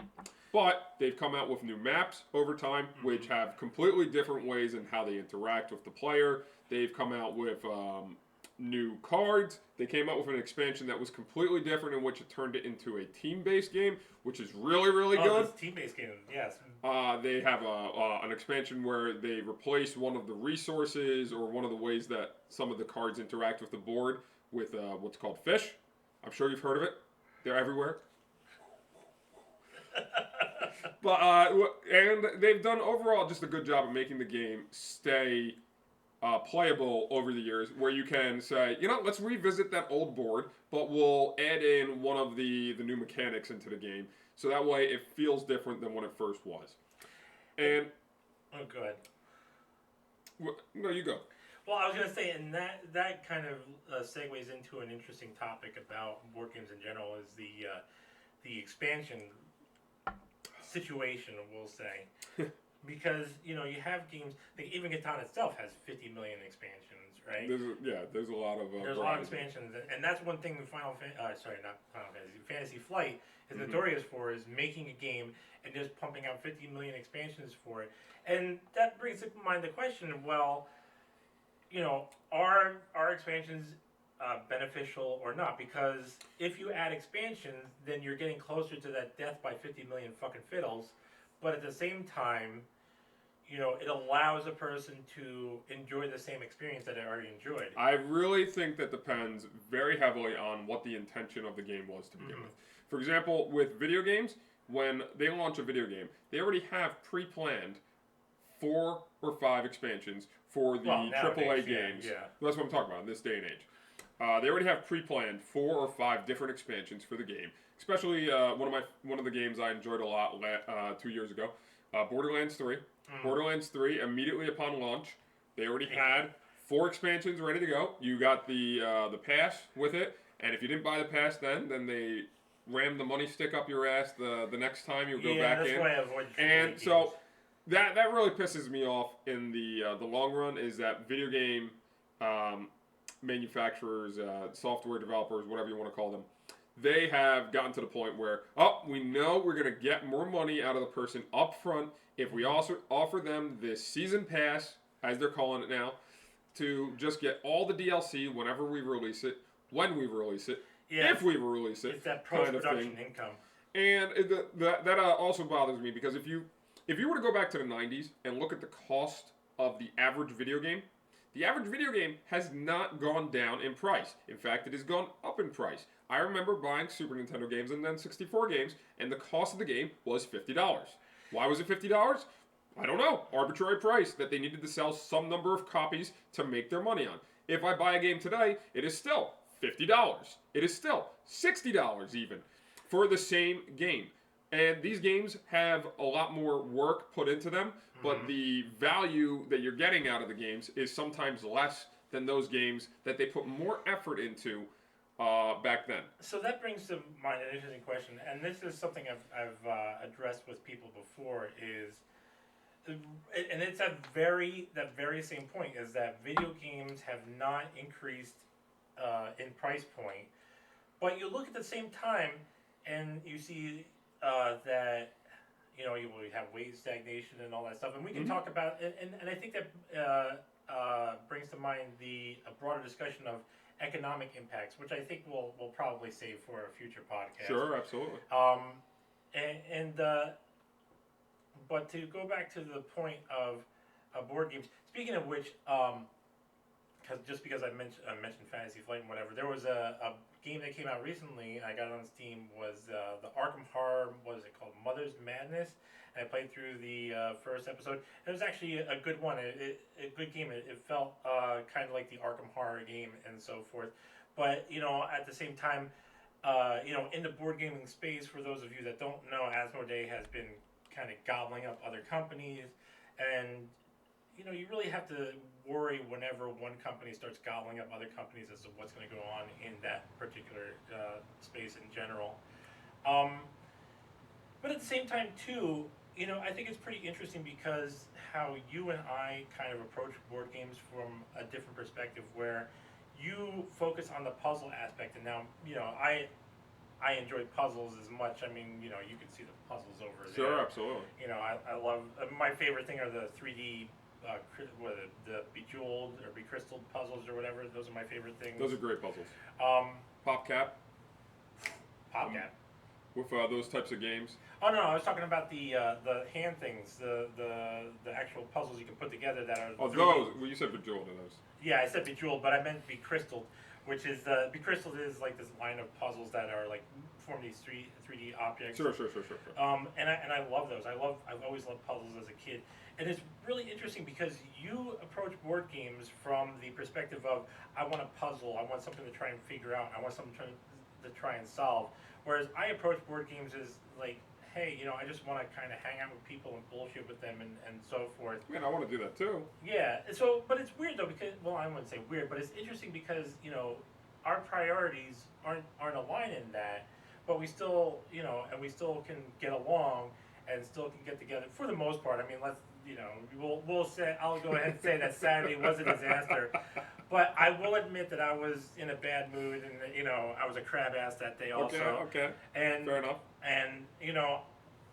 But they've come out with new maps over time, which have completely different ways in how they interact with the player. They've come out with new cards. They came out with an expansion that was completely different, in which it turned it into a team-based game, which is really, really good. This team-based game, yes. They have an expansion where they replace one of the resources or one of the ways that some of the cards interact with the board with what's called fish. I'm sure you've heard of it. They're everywhere. But and they've done overall just a good job of making the game stay playable over the years, where you can say, let's revisit that old board, but we'll add in one of the new mechanics into the game, so that way it feels different than when it first was. And go ahead. No, you go. Well, I was going to say, and that kind of segues into an interesting topic about board games in general, is the expansion situation, we'll say. Because, you have games, like even Catan itself has 50 million expansions, right? There's a lot of there's a lot of expansions, and that's one thing Fantasy Flight is notorious for, is making a game and just pumping out 50 million expansions for it. And that brings to mind the question of, well, are expansions beneficial or not? Because if you add expansions, then you're getting closer to that death by 50 million fucking fiddles, but at the same time, it allows a person to enjoy the same experience that they already enjoyed. I really think that depends very heavily on what the intention of the game was to begin with. For example, with video games, when they launch a video game, they already have pre-planned 4 or 5 expansions for the AAA games. Yeah. That's what I'm talking about in this day and age. They already have pre-planned 4 or 5 different expansions for the game. Especially one of the games I enjoyed a lot 2 years ago, Borderlands 3. Borderlands 3, immediately upon launch, they already had 4 expansions ready to go. You got the pass with it, and if you didn't buy the pass then they rammed the money stick up your ass the next time you go back in. Yeah, that's why I avoid and so that really pisses me off in the long run, is that video game manufacturers, software developers, whatever you want to call them, they have gotten to the point where, we know we're going to get more money out of the person up front if we also offer them this season pass, as they're calling it now, to just get all the DLC whenever we release it, when we release it, if we release it. It's that kind of post-production thing. income. And that also bothers me because if you were to go back to the 90s and look at the cost of the average video game has not gone down in price. In fact, it has gone up in price. I remember buying Super Nintendo games and then 64 games, and the cost of the game was $50. Why was it $50? I don't know. Arbitrary price that they needed to sell some number of copies to make their money on. If I buy a game today, it is still $50. It is still $60 even for the same game. And these games have a lot more work put into them, but the value that you're getting out of the games is sometimes less than those games that they put more effort into back then. So that brings to mind an interesting question, and this is something I've addressed with people before. And it's that very same point, is that video games have not increased in price point, but you look at the same time and you see that you have wage stagnation and all that stuff, and we can talk about and I think that brings to mind the broader discussion of economic impacts, which I think we'll probably save for a future podcast. Sure, absolutely. But to go back to the point of board games, speaking of which, because I mentioned Fantasy Flight and whatever, there was a game that came out recently, I got it on Steam, was the Arkham Horror, what is it called, Mother's Madness, and I played through the first episode. It was actually a good one, a good game. It felt kind of like the Arkham Horror game and so forth. But, at the same time, in the board gaming space, for those of you that don't know, Asmodee has been kind of gobbling up other companies, and you really have to worry whenever one company starts gobbling up other companies as to what's going to go on in that particular space in general. But at the same time, too, I think it's pretty interesting because how you and I kind of approach board games from a different perspective, where you focus on the puzzle aspect, and now, I enjoy puzzles as much. I mean, you can see the puzzles over there. Sure, absolutely. I love, my favorite thing are the 3D, the Bejeweled or Becrystaled puzzles or whatever. Those are my favorite things. Those are great puzzles. PopCap. PopCap. With those types of games. Oh no, I was talking about the hand things, the actual puzzles you can put together that are. Oh, 3D. those. Well, you said Bejeweled in those. Yeah, I said Bejeweled, but I meant Becrystaled, which is Becrystaled is like this line of puzzles that are like form these 3D objects. Sure. And I love those. I've always loved puzzles as a kid, and it's really interesting because you approach board games from the perspective of, I want a puzzle, I want something to try and figure out, I want something to try and solve. Whereas I approach board games as like, hey, I just want to kind of hang out with people and bullshit with them and so forth. Man, I want to do that too. Yeah. So, but it's weird though because, well, I wouldn't say weird, but it's interesting because our priorities aren't aligned in that, but we still and we still can get along and still can get together for the most part. I mean, we'll say, I'll go ahead and say that Saturday was a disaster. But I will admit that I was in a bad mood, and I was a crab ass that day also. Okay. And fair enough. And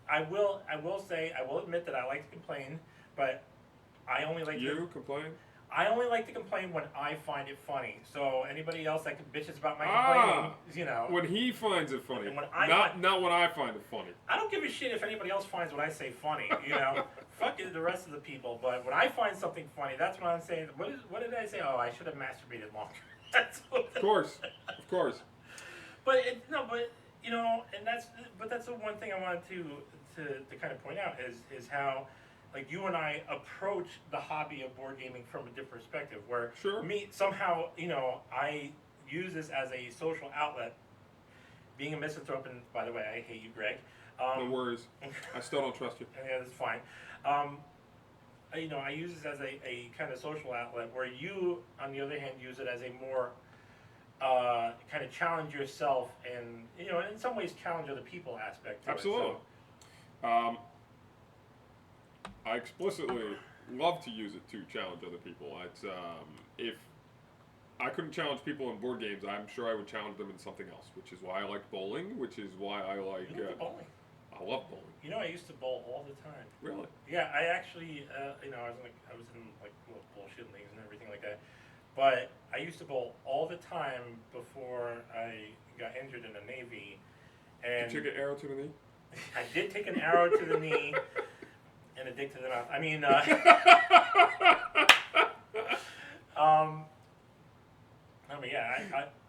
I will admit that I like to complain, but I only like complain. I only like to complain when I find it funny. So anybody else that bitches about my complaining, when he finds it funny, and not when I find it funny. I don't give a shit if anybody else finds what I say funny. Fuck it, the rest of the people. But when I find something funny, that's when I'm saying, what did I say? Oh, I should have masturbated longer. Of course. But that's the one thing I wanted to kind of point out is how, like, you and I approach the hobby of board gaming from a different perspective, where somehow, I use this as a social outlet. Being a misanthrope, and by the way, I hate you, Greg. No worries. I still don't trust you. Yeah, that's fine. I use this as a kind of social outlet, where you, on the other hand, use it as a more kind of challenge yourself and, in some ways challenge other people aspect to Absolutely. it. So. I explicitly love to use it to challenge other people. It's if I couldn't challenge people in board games. I'm sure I would challenge them in something else, which is why I like bowling, which is why I like. You like bowling? I love bowling. You know, I used to bowl all the time. Really? Yeah, I actually, I was in like little bullshit leagues and everything like that. But I used to bowl all the time before I got injured in the Navy. And Did you take an arrow to the knee? I did take an arrow to the knee and a dick to the mouth. I mean,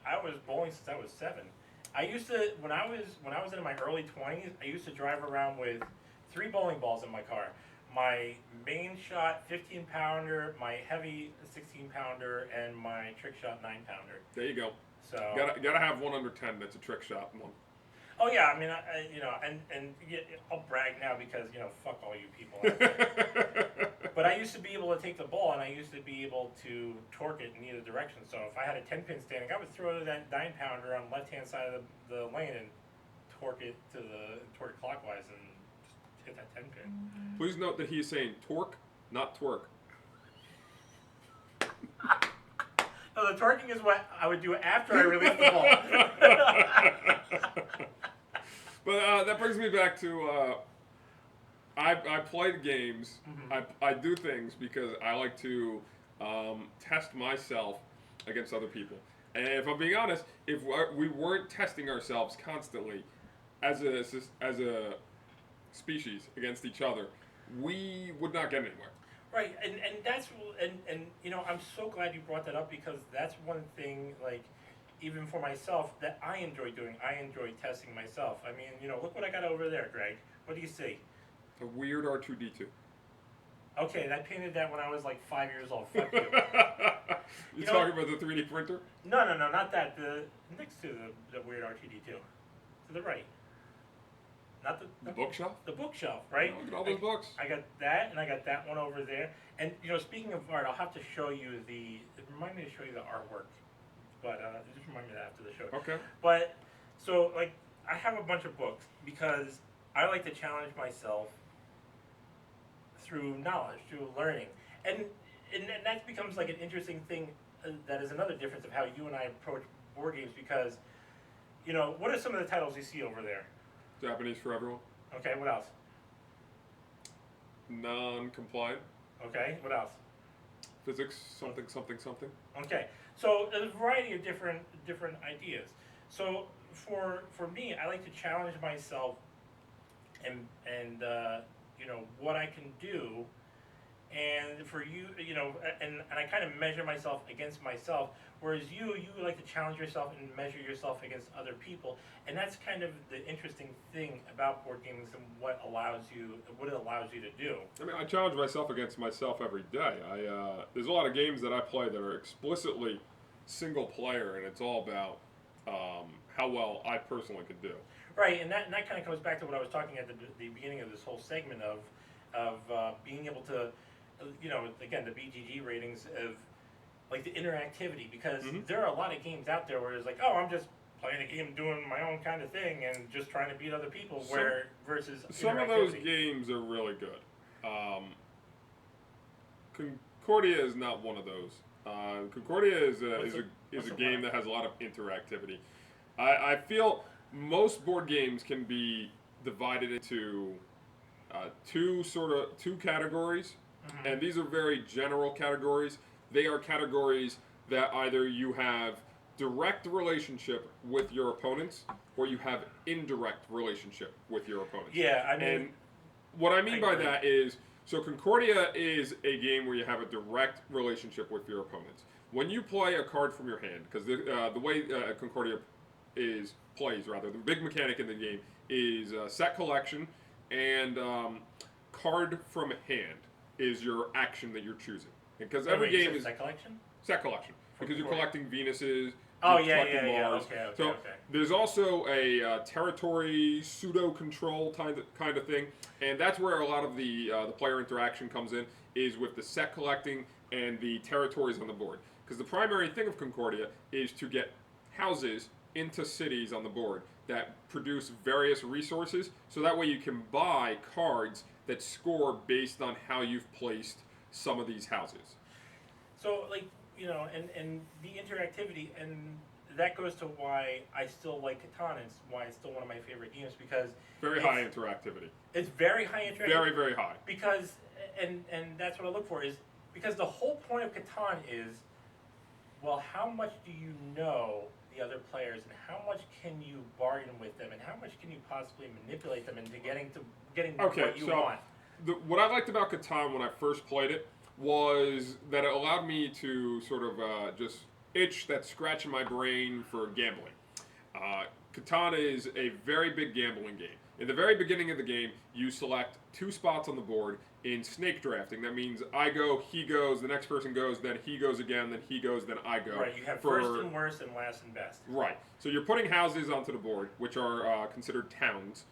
I was bowling since I was 7. I used to when I was in my early 20s, I used to drive around with 3 bowling balls in my car. My main shot 15-pounder, my heavy 16-pounder, and my trick shot 9-pounder. There you go. So gotta have one under 10 that's a trick shot one. Oh yeah, I mean, I'll brag now because fuck all you people out there. But I used to be able to take the ball and I used to be able to torque it in either direction. So if I had a 10-pin standing, I would throw that 9-pounder on the left-hand side of the lane and torque it clockwise and just hit that 10-pin. Please note that he's saying torque, not twerk. No, the torquing is what I would do after I release the ball. But that brings me back to I play games. Mm-hmm. I do things because I like to test myself against other people. And if I'm being honest, if we weren't testing ourselves constantly as a species against each other, we would not get anywhere. Right, and that's I'm so glad you brought that up because that's one thing even for myself that I enjoy doing. I enjoy testing myself. I mean, look what I got over there, Greg. What do you see? A weird R2-D2. Okay, I painted that when I was 5 years old. Fuck you. You talking about the 3D printer? No, not that. The next to the weird R2-D2, to the right. Not the bookshelf? The bookshelf, right? Look at all those books. I got that, and I got that one over there. And speaking of art, I'll have to show you remind me to show you the artwork. But just remind me that after the show. Okay. But so I have a bunch of books because I like to challenge myself through knowledge, through learning, and that becomes an interesting thing. That is another difference of how you and I approach board games because, what are some of the titles you see over there? Japanese for everyone. Okay, what else? Non-compliant. Okay, what else? Physics, something. Okay, so there's a variety of different ideas. So for me, I like to challenge myself and what I can do, and for you, and I kind of measure myself against myself. Whereas you like to challenge yourself and measure yourself against other people, and that's kind of the interesting thing about board games and what it allows you to do. I mean, I challenge myself against myself every day. There's a lot of games that I play that are explicitly single player, and it's all about how well I personally could do. Right, and that kind of comes back to what I was talking at the beginning of this whole segment of being able to, again, the BGG ratings of the interactivity, because there are a lot of games out there where it's I'm just playing a game, doing my own kind of thing, and just trying to beat other people. Versus some of those games are really good. Concordia is not one of those. Concordia is a game that has a lot of interactivity. I feel most board games can be divided into two categories, and these are very general categories. They are categories that either you have direct relationship with your opponents or you have indirect relationship with your opponents. Yeah, I mean... And what I mean by that is, so Concordia is a game where you have a direct relationship with your opponents. When you play a card from your hand, because the way Concordia plays, the big mechanic in the game is set collection, and card from hand is your action that you're choosing. Because every game is set collection. Set collection, because you're collecting Venuses. Oh you're yeah. Mars. Okay. There's also a territory pseudo control kind of thing, and that's where a lot of the player interaction comes in, is with the set collecting and the territories on the board. Because the primary thing of Concordia is to get houses into cities on the board that produce various resources, so that way you can buy cards that score based on how you've placed some of these houses. So and the interactivity, and that goes to why I still like Catan. It's why it's still one of my favorite games because Very high interactivity. it's very high interactivity. Very, very high. Because and that's what I look for is because the whole point of Catan is, well, how much do you know the other players, and how much can you bargain with them, and how much can you possibly manipulate them into getting what you want? What I liked about Catan when I first played it was that it allowed me to sort of just itch that scratch in my brain for gambling. Catan is a very big gambling game. In the very beginning of the game, you select 2 spots on the board in snake drafting. That means I go, he goes, the next person goes, then he goes again, then he goes, then I go. Right, you have first and worst and last and best. Right. So you're putting houses onto the board, which are considered towns.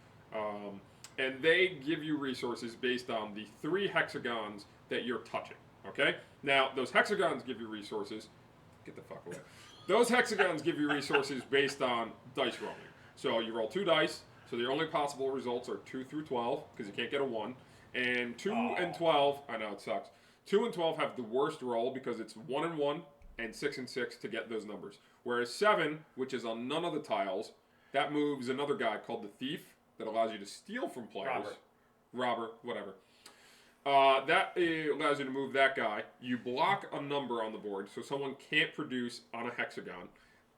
And they give you resources based on the 3 hexagons that you're touching. Okay? Now, those hexagons give you resources. Get the fuck away. Those hexagons give you resources based on dice rolling. So you roll 2 dice. So the only possible results are 2 through 12, because you can't get a 1. And 2 and 12, I know it sucks. 2 and 12 have the worst roll because it's 1 and 1 and 6 and 6 to get those numbers. Whereas 7, which is on none of the tiles, that moves another guy called the Thief that allows you to steal from players. Robber, whatever. That allows you to move that guy. You block a number on the board so someone can't produce on a hexagon.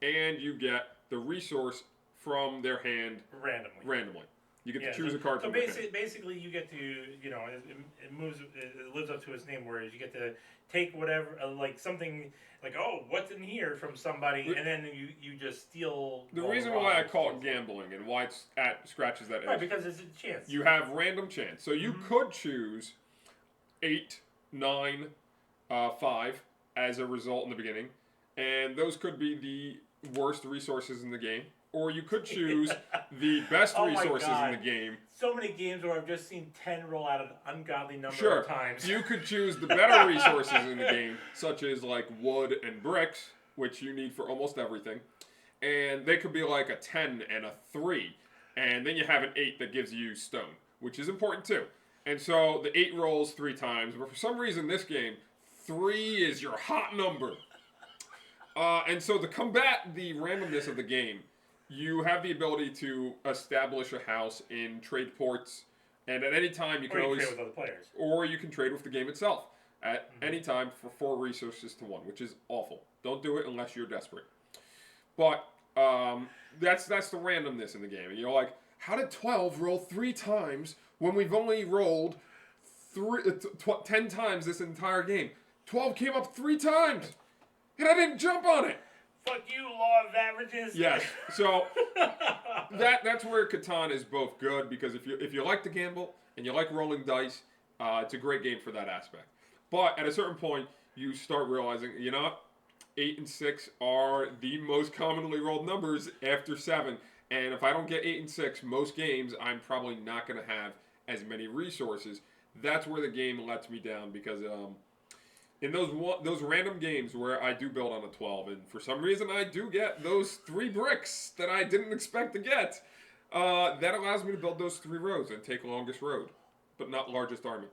And you get the resource from their hand randomly. You get to choose a card from their hand. So basically you get to, it moves, it lives up to its name, whereas you get to take whatever, like something, like, oh, what's in here from somebody, and then you just steal. The reason why I call it gambling and why it's scratches that itch. Right, because it's a chance. You have random chance. So you could choose 8, 9, 5 as a result in the beginning, and those could be the worst resources in the game. Or you could choose the best resources in the game. So many games where I've just seen 10 roll out an ungodly number of times. You could choose the better resources in the game, such as like wood and bricks, which you need for almost everything. And they could be like a 10 and a 3. And then you have an 8 that gives you stone, which is important too. And so the 8 rolls 3 times. But for some reason, this game, 3 is your hot number. And so to combat the randomness of the game, you have the ability to establish a house in trade ports, and at any time you can always trade with other players. Or you can trade with the game itself at any time for 4 resources to 1, which is awful. Don't do it unless you're desperate. But that's the randomness in the game. And you're like, how did 12 roll 3 times when we've only rolled 10 times this entire game? 12 came up 3 times, and I didn't jump on it. Fuck you, law of averages. Yes. So that's where Catan is both good, because if you like to gamble and you like rolling dice, it's a great game for that aspect. But at a certain point, you start realizing, 8 and 6 are the most commonly rolled numbers after 7. And if I don't get 8 and 6, most games, I'm probably not going to have as many resources. That's where the game lets me down, because in those random games where I do build on a 12, and for some reason I do get those 3 bricks that I didn't expect to get, that allows me to build those 3 roads and take longest road, but not largest army.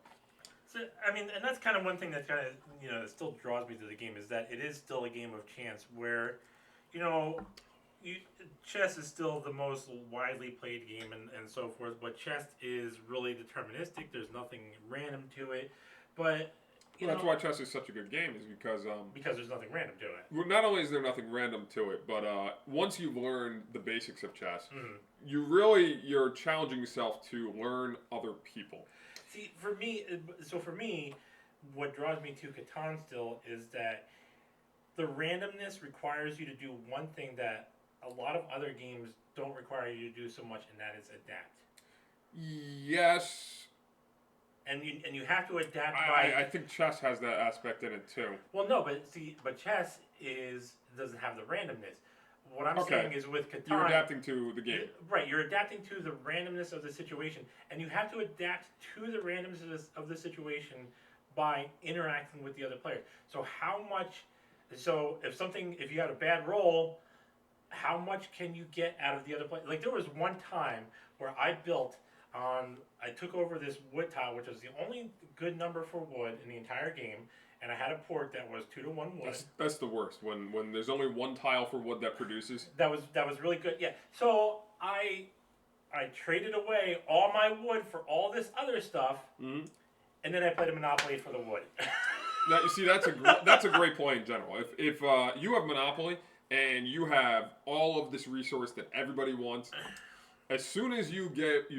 So, I mean, and that's kind of one thing that kind of, that still draws me to the game, is that it is still a game of chance where, chess is still the most widely played game and so forth, but chess is really deterministic. There's nothing random to it, but... that's why chess is such a good game, is because there's nothing random to it. Well, not only is there nothing random to it, but once you've learned the basics of chess, you're challenging yourself to learn other people. See, for me, what draws me to Catan still is that the randomness requires you to do one thing that a lot of other games don't require you to do so much, and that is adapt. Yes. And you have to adapt I think chess has that aspect in it too. Well, no, but chess doesn't have the randomness. What I'm saying is with Catan, you're adapting to the game. Right, you're adapting to the randomness of the situation, and you have to adapt to the randomness of the situation by interacting with the other players. So if you had a bad roll, how much can you get out of the other player? Like, there was one time where I built on I took over this wood tile, which was the only good number for wood in the entire game, and I had a port that was 2 to 1 wood. That's the worst when there's only one tile for wood that produces. That was really good. Yeah. So I traded away all my wood for all this other stuff, Mm-hmm. and then I played a Monopoly for the wood. Now you see that's a great play in general. If you have Monopoly and you have all of this resource that everybody wants, as soon as you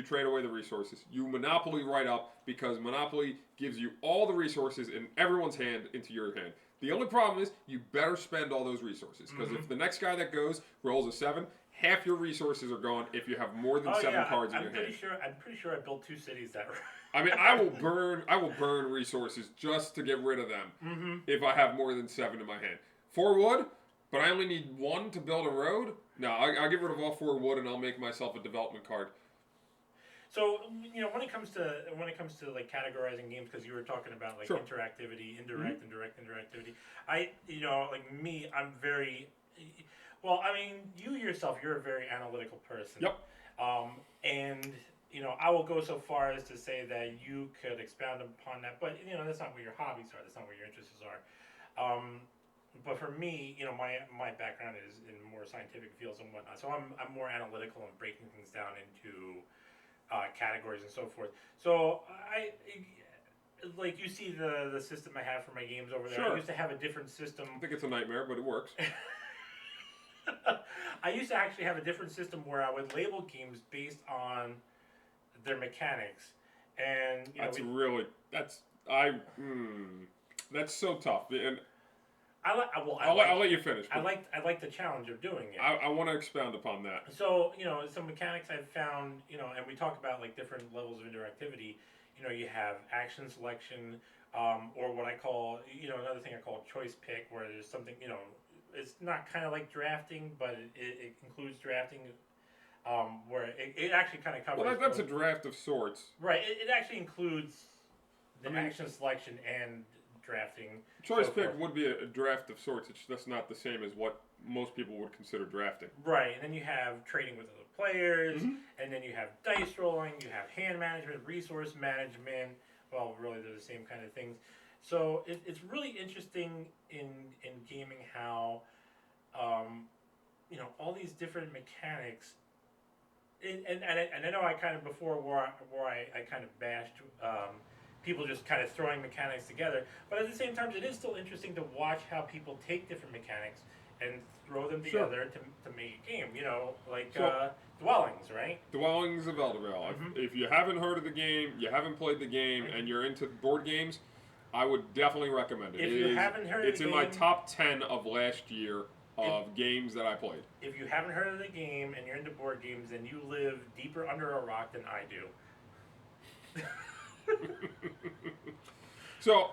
trade away the resources, you Monopoly right up, because Monopoly gives you all the resources in everyone's hand into your hand. The only problem is you better spend all those resources, because if the next guy that goes rolls a 7, half your resources are gone if you have more than 7 cards in your hand. I'm pretty sure I built 2 cities that. I mean, I will burn resources just to get rid of them if I have more than 7 in my hand. 4 wood, but I only need 1 to build a road. No, I'll get rid of all 4 wood and I'll make myself a development card. So when it comes to like categorizing games, because you were talking about like interactivity, indirect interactivity. Like me, I'm very well. I mean, you yourself, you're a very analytical person. Yep. And I will go so far as to say that you could expound upon that, but that's not what your hobbies are. That's not what your interests are. But for me, my background is in more scientific fields and whatnot. So I'm more analytical and breaking things down into categories and so forth. So like you see the system I have for my games over there. Sure. I used to have a different system. I think it's a nightmare, but it works. I used to actually have a different system where I would label games based on their mechanics, and that's so tough. And I'll let you finish. I like the challenge of doing it. I want to expound upon that. So some mechanics I've found, and we talk about like different levels of interactivity. You have action selection, or what I call, another thing I call choice pick, where there's something, it's not kind of like drafting, but it includes drafting, where it actually kind of covers. Well, that's a draft of sorts. Right. It actually includes the action selection and drafting. Choice pick would be a draft of sorts. It's just not the same as what most people would consider drafting. Right, and then you have trading with other players, and then you have dice rolling, you have hand management, resource management. Well, really, they're the same kind of things. So it's really interesting in gaming how, all these different mechanics. And I know I kind of before where I kind of bashed people just kind of throwing mechanics together, but at the same time it is still interesting to watch how people take different mechanics and throw them together to make a game. Like Dwellings, right? Dwellings of Elderville. If you haven't heard of the game, you haven't played the game, and you're into board games, I would definitely recommend it. If you haven't heard of the game, it's in my top 10 of last year of games that I played. If you haven't heard of the game and you're into board games, then you live deeper under a rock than I do. So,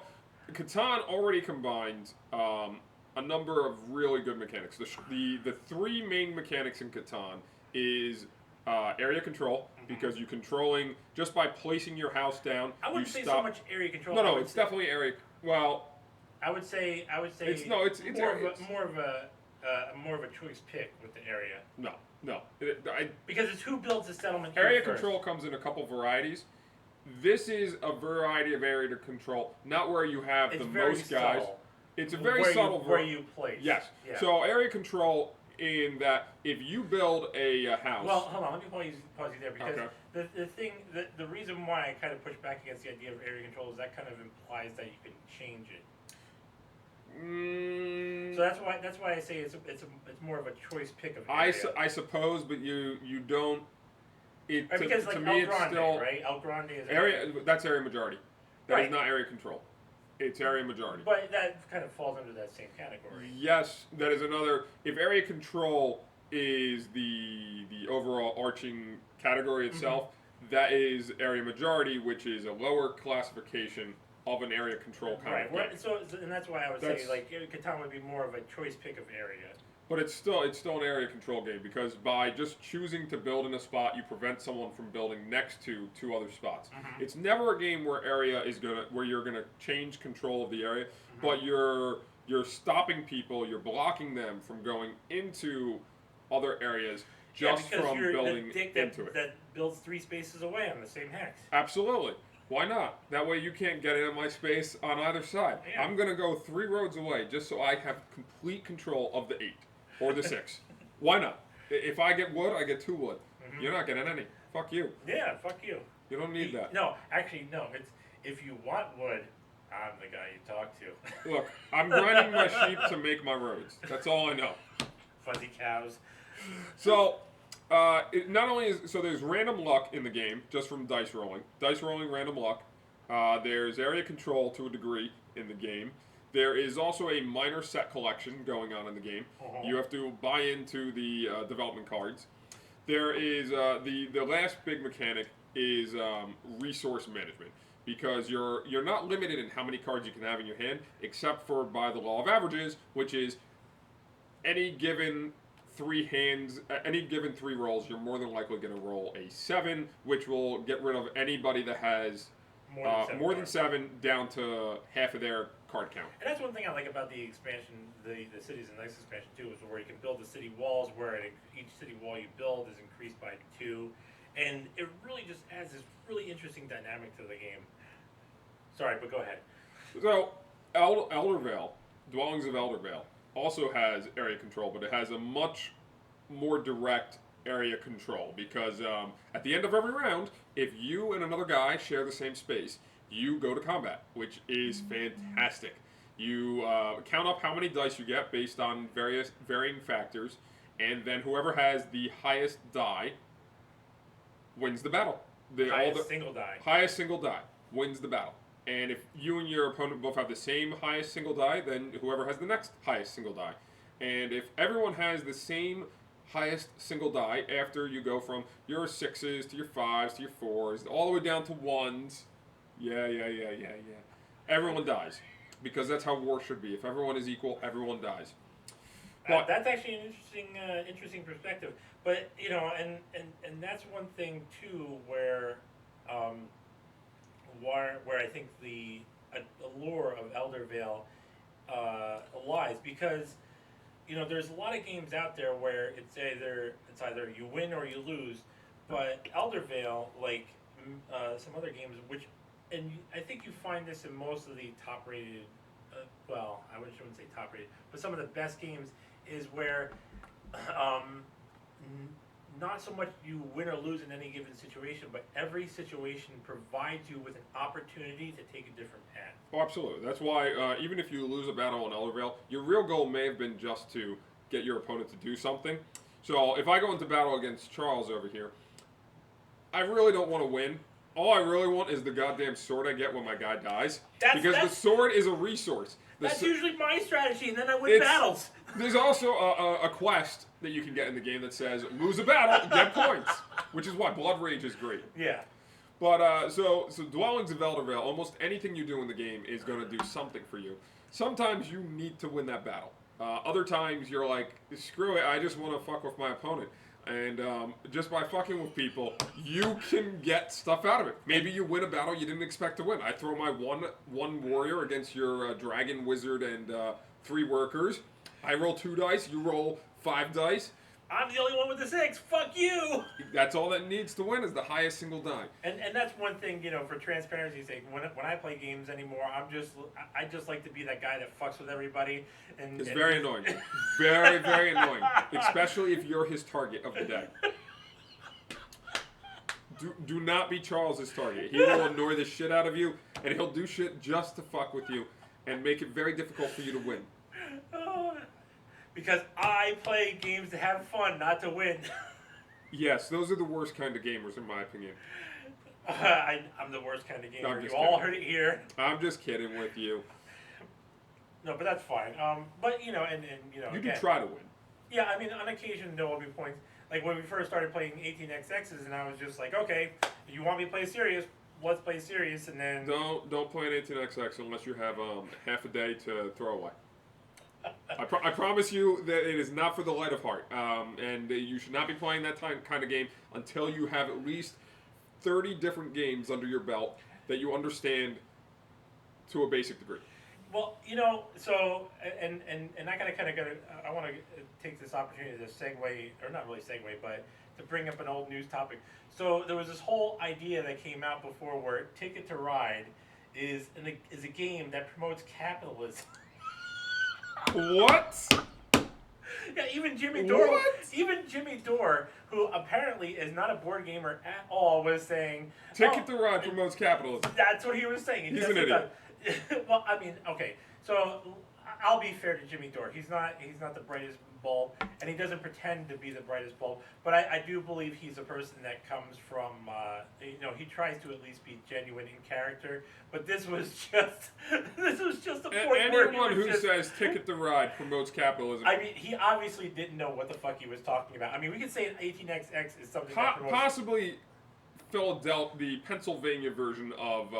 Catan already combines a number of really good mechanics. The 3 main mechanics in Catan is area control, because you're controlling just by placing your house down. I wouldn't say so much area control. No, it's definitely area. Well, I would say it's more of a choice pick with the area. No. Because it's who builds the settlement. Area control comes in a couple varieties. This is a variety of area to control, not where you have the most guys. Subtle. It's a very subtle where you place. Yes. Yeah. So area control in that if you build a house. Well, hold on. Let me pause you there, because the reason why I kind of push back against the idea of area control is that kind of implies that you can change it. So that's why I say it's more of a choice pick of area. I suppose, but you don't. Because like to El me, Grande, it's still right? El Grande is area. That's area majority. That is Right. not area control. It's area majority. But that kind of falls under that same category. Yes, that is another. If area control is the overall arching category itself, that is area majority, which is a lower classification of an area control kind of Right. thing. So and that's why I would say like Catan would be more of a choice pick of area. But it's still an area control game, because by just choosing to build in a spot, you prevent someone from building next to 2 other spots. It's never a game where you're gonna change control of the area, but you're stopping people, you're blocking them from going into other areas just from building into it. That builds 3 spaces away on the same hex. Absolutely. Why not? That way you can't get into my space on either side. Yeah. I'm going to go 3 roads away just so I have complete control of the 8 or the 6. Why not? If I get wood, I get 2 wood. Mm-hmm. You're not getting any. Fuck you. Yeah, fuck you. You don't need that. No, actually, no. It's if you want wood, I'm the guy you talk to. Look, I'm grinding my sheep to make my roads. That's all I know. Fuzzy cows. So, it not only is so there's random luck in the game just from dice rolling, random luck. There's area control to a degree in the game. There is also a minor set collection going on in the game. Uh-huh. You have to buy into the development cards. There is the last big mechanic is resource management, because you're not limited in how many cards you can have in your hand, except for by the law of averages, which is any given 3 rolls, you're more than likely going to roll a 7, which will get rid of anybody that has more than 7 down to half of their card count. And that's one thing I like about the expansion, the Cities and Nights expansion too, is where you can build the city walls, where each city wall you build is increased by 2, and it really just adds this really interesting dynamic to the game. Sorry, but go ahead. So, Elderville, Dwellings of Elderville, also has area control, but it has a much more direct area control, because at the end of every round, if you and another guy share the same space, you go to combat, which is fantastic. You count up how many dice you get based on varying factors, and then whoever has the highest die wins the battle. Highest single die. Highest single die wins the battle. And if you and your opponent both have the same highest single die, then whoever has the next highest single die. And if everyone has the same highest single die, after you go from your 6s to your 5s to your 4s, all the way down to 1s, yeah. Everyone dies. Because that's how war should be. If everyone is equal, everyone dies. But that's actually an interesting perspective. But, you know, and that's one thing, too, where I think the allure of Elderville lies, because, you know, there's a lot of games out there where it's either you win or you lose, but Elderville, like some other games, and I think you find this in most of the top-rated, well, I shouldn't say top-rated, but some of the best games is where not so much you win or lose in any given situation, but every situation provides you with an opportunity to take a different path. Oh, absolutely. That's why even if you lose a battle in Elderville, your real goal may have been just to get your opponent to do something. So if I go into battle against Charles over here, I really don't want to win. All I really want is the goddamn sword I get when my guy dies. Because the sword is a resource. That's usually my strategy, and then I win battles. There's also a quest that you can get in the game that says, lose a battle, get points. Which is why Blood Rage is great. Yeah. But, so Dwellings of Elderville, almost anything you do in the game is going to do something for you. Sometimes you need to win that battle. Other times you're like, screw it, I just want to fuck with my opponent. And just by fucking with people, you can get stuff out of it. Maybe you win a battle you didn't expect to win. I throw my one warrior against your dragon, wizard, and 3 workers. I roll 2 dice, you roll 5 dice. I'm the only one with the 6. Fuck you! That's all that needs to win is the highest single die. And that's one thing, you know, for transparency's sake. When I play games anymore, I just like to be that guy that fucks with everybody. It's very annoying. Very, very annoying. Especially if you're his target of the day. Do not be Charles's target. He will annoy the shit out of you, and he'll do shit just to fuck with you and make it very difficult for you to win. Because I play games to have fun, not to win. Yes, those are the worst kind of gamers, in my opinion. I'm the worst kind of gamer. No, you all heard it here. I'm just kidding with you. No, but that's fine. But you know, and you know, you again, do try to win. Yeah, I mean, on occasion there will be points. Like when we first started playing 18xx's, and I was just like, okay, you want me to play serious? Let's play serious, and then don't play an 18xx unless you have half a day to throw away. I promise you that it is not for the light of heart, and you should not be playing that kind of game until you have at least 30 different games under your belt that you understand to a basic degree. Well, you know, so I want to take this opportunity to segue, or not really segue, but to bring up an old news topic. So there was this whole idea that came out before where Ticket to Ride is a game that promotes capitalism. What? Yeah, even Jimmy Dore, What? even Jimmy Dore, who apparently is not a board gamer at all, was saying Ticket to Ride promotes capitalism. That's what he was saying. He's an idiot. Well, I mean, okay. So I'll be fair to Jimmy Dore. He's not the brightest bulb, and he doesn't pretend to be the brightest bulb. But I do believe he's a person that comes from, he tries to at least be genuine in character. But this was just a point where Anyone who says Ticket to Ride promotes capitalism. I mean, he obviously didn't know what the fuck he was talking about. I mean, we could say an 18XX is something that promotes... Possibly Philadelphia, the Pennsylvania version of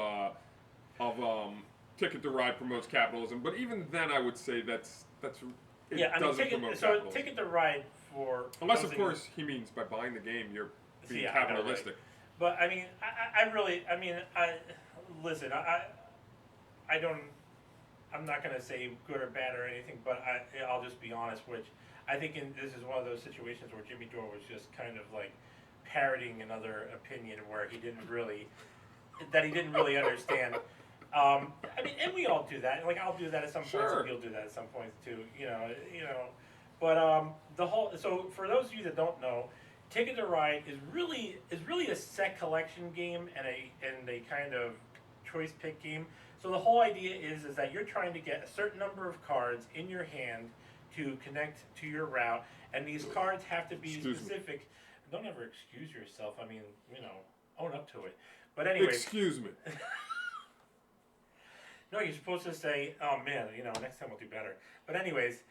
Ticket to Ride promotes capitalism. But even then, I would say that's doesn't promote capitalism. Ticket to Ride for... Unless, of course, he means by buying the game, you're being capitalistic. Right. But, I mean, listen, I'm not going to say good or bad or anything, but I'll just be honest, which I think this is one of those situations where Jimmy Dore was just kind of like parroting another opinion where he didn't really understand. I mean, and we all do that. Like, I'll do that at some points, and you'll do that at some points too. But so for those of you that don't know, Ticket to Ride is really a set collection game and a kind of choice pick game. So the whole idea is that you're trying to get a certain number of cards in your hand to connect to your route, and these cards have to be specific. Don't ever excuse yourself. I mean, own up to it. But anyway. Excuse me. No, you're supposed to say, "Oh man, next time we'll do better." But anyways,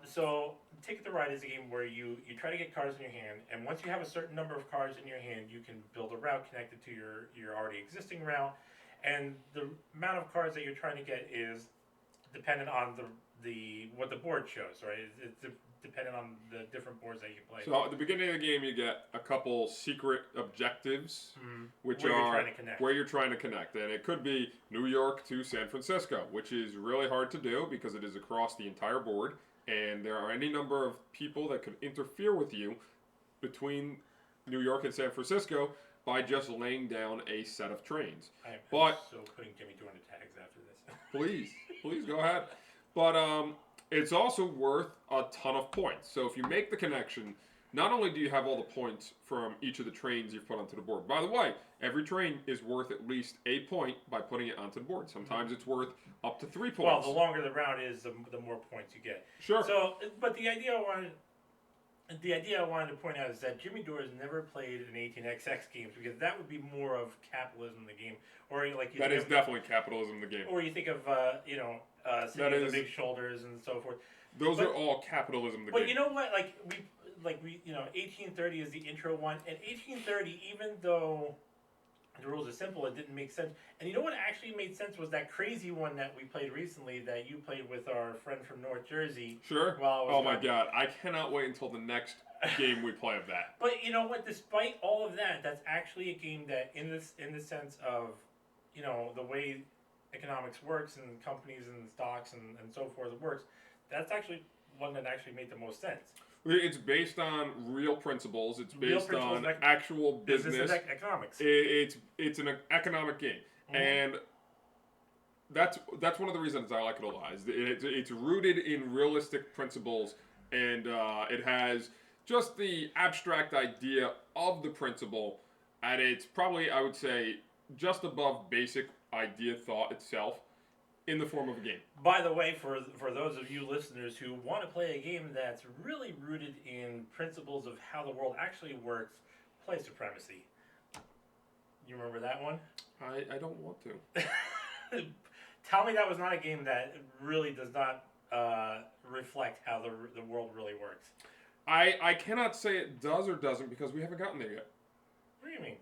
so Ticket to Ride is a game where you try to get cards in your hand, and once you have a certain number of cards in your hand, you can build a route connected to your already existing route, and the amount of cards that you're trying to get is dependent on what the board shows, right? It's dependent on the different boards that you play. So at the beginning of the game, you get a couple secret objectives, which where are where you're trying to connect, and it could be New York to San Francisco, which is really hard to do because it is across the entire board, and there are any number of people that could interfere with you between New York and San Francisco by just laying down a set of trains. I'm but so putting Jimmy Dore in the tags after this. please go ahead. But it's also worth a ton of points. So if you make the connection, not only do you have all the points from each of the trains you've put onto the board. By the way, every train is worth at least a point by putting it onto the board. Sometimes it's worth up to 3 points. Well, the longer the route is, the more points you get. Sure. So, but the idea I wanted to point out is that Jimmy Dore has never played an 18XX games because that would be more of capitalism in the game, or like that is definitely capitalism in the game. Or you think of City of the Big Shoulders and so forth. Those are all capitalism in the game. But you know what? Like we 1830 is the intro one, and 1830, even though the rules are simple, it didn't make sense. And you know what actually made sense was that crazy one that we played recently that you played with our friend from North Jersey. Sure. Oh my God, I cannot wait until the next game we play of that. But you know what? Despite all of that, that's actually a game that, in the sense of, the way economics works and companies and stocks and so forth works, that's actually one that actually made the most sense. It's based on real principles. It's based on actual business and economics. It's an economic game, and that's one of the reasons I like it a lot. It's rooted in realistic principles, and it has just the abstract idea of the principle, and it's probably, I would say, just above basic idea thought itself in the form of a game. By the way, for those of you listeners who want to play a game that's really rooted in principles of how the world actually works, play Supremacy. You remember that one? I don't want to. Tell me that was not a game that really does not reflect how the world really works. I cannot say it does or doesn't because we haven't gotten there yet. What do you mean?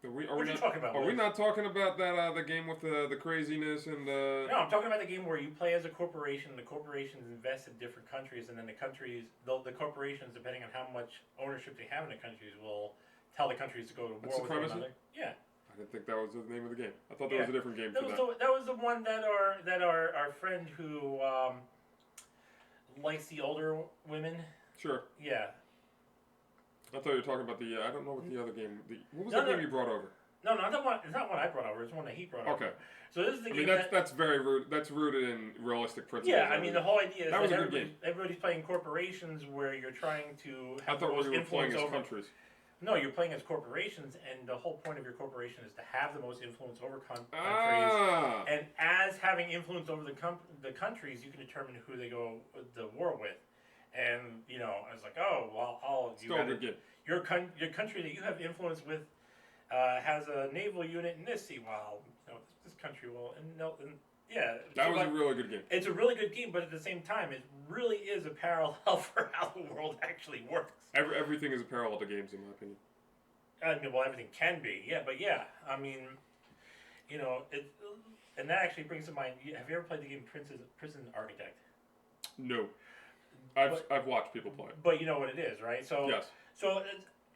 What are you talking about? Are we not talking about that the game with the craziness and the? No, I'm talking about the game where you play as a corporation. The corporations invest in different countries, and then the corporations, depending on how much ownership they have in the countries, will tell the countries to go to war with one another. Yeah. I didn't think that was the name of the game. I thought that was a different game. That was the one that our friend who likes the older women. Sure. Yeah. I thought you were talking about the. I don't know what the other game. What was No, the no. game you brought over? No, that one. It's not one I brought over. It's one that he brought over. Okay. So this is the I game. mean, that's very rude. That's rooted in realistic principles. Yeah, I mean, the whole idea is that that, was a good game. everybody's playing corporations where you're trying to I have the thought most we were playing influence as over. countries. No, you're playing as corporations, and the whole point of your corporation is to have the most influence over countries. Ah. And as having influence over the countries, you can determine who they go to war with. And you know, I was like, oh well, Still a good game. your country that you have influence with has a naval unit in this sea. While you know this country will, and yeah, That so was a really good game. It's a really good game, but at the same time, it really is a parallel for how the world actually works. Everything is a parallel to games, in my opinion. I mean, well, everything can be, yeah, but yeah, I mean, you know, and that actually brings to mind. Have you ever played the game Prison Architect? No. I've watched people play it. But you know what it is, right? So Yes.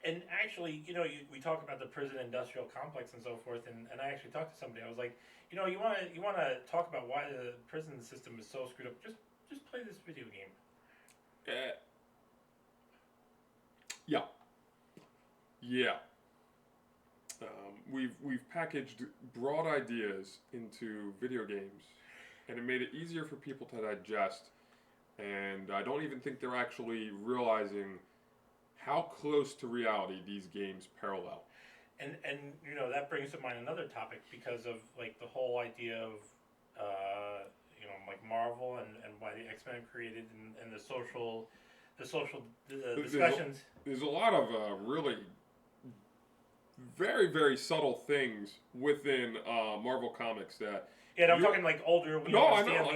And actually, you know, we talk about the prison industrial complex and so forth, and I actually talked to somebody. I was like, you know, you want to talk about why the prison system is so screwed up? Just play this video game. Yeah. Yeah. We've packaged broad ideas into video games, and it made it easier for people to digest. And I don't even think they're actually realizing how close to reality these games parallel. And you know, that brings to mind another topic because of like the whole idea of you know, like Marvel and why the X-Men created and the social discussions. There's a lot of really very, very subtle things within Marvel Comics that. Yeah, and I'm talking like older. No, I know.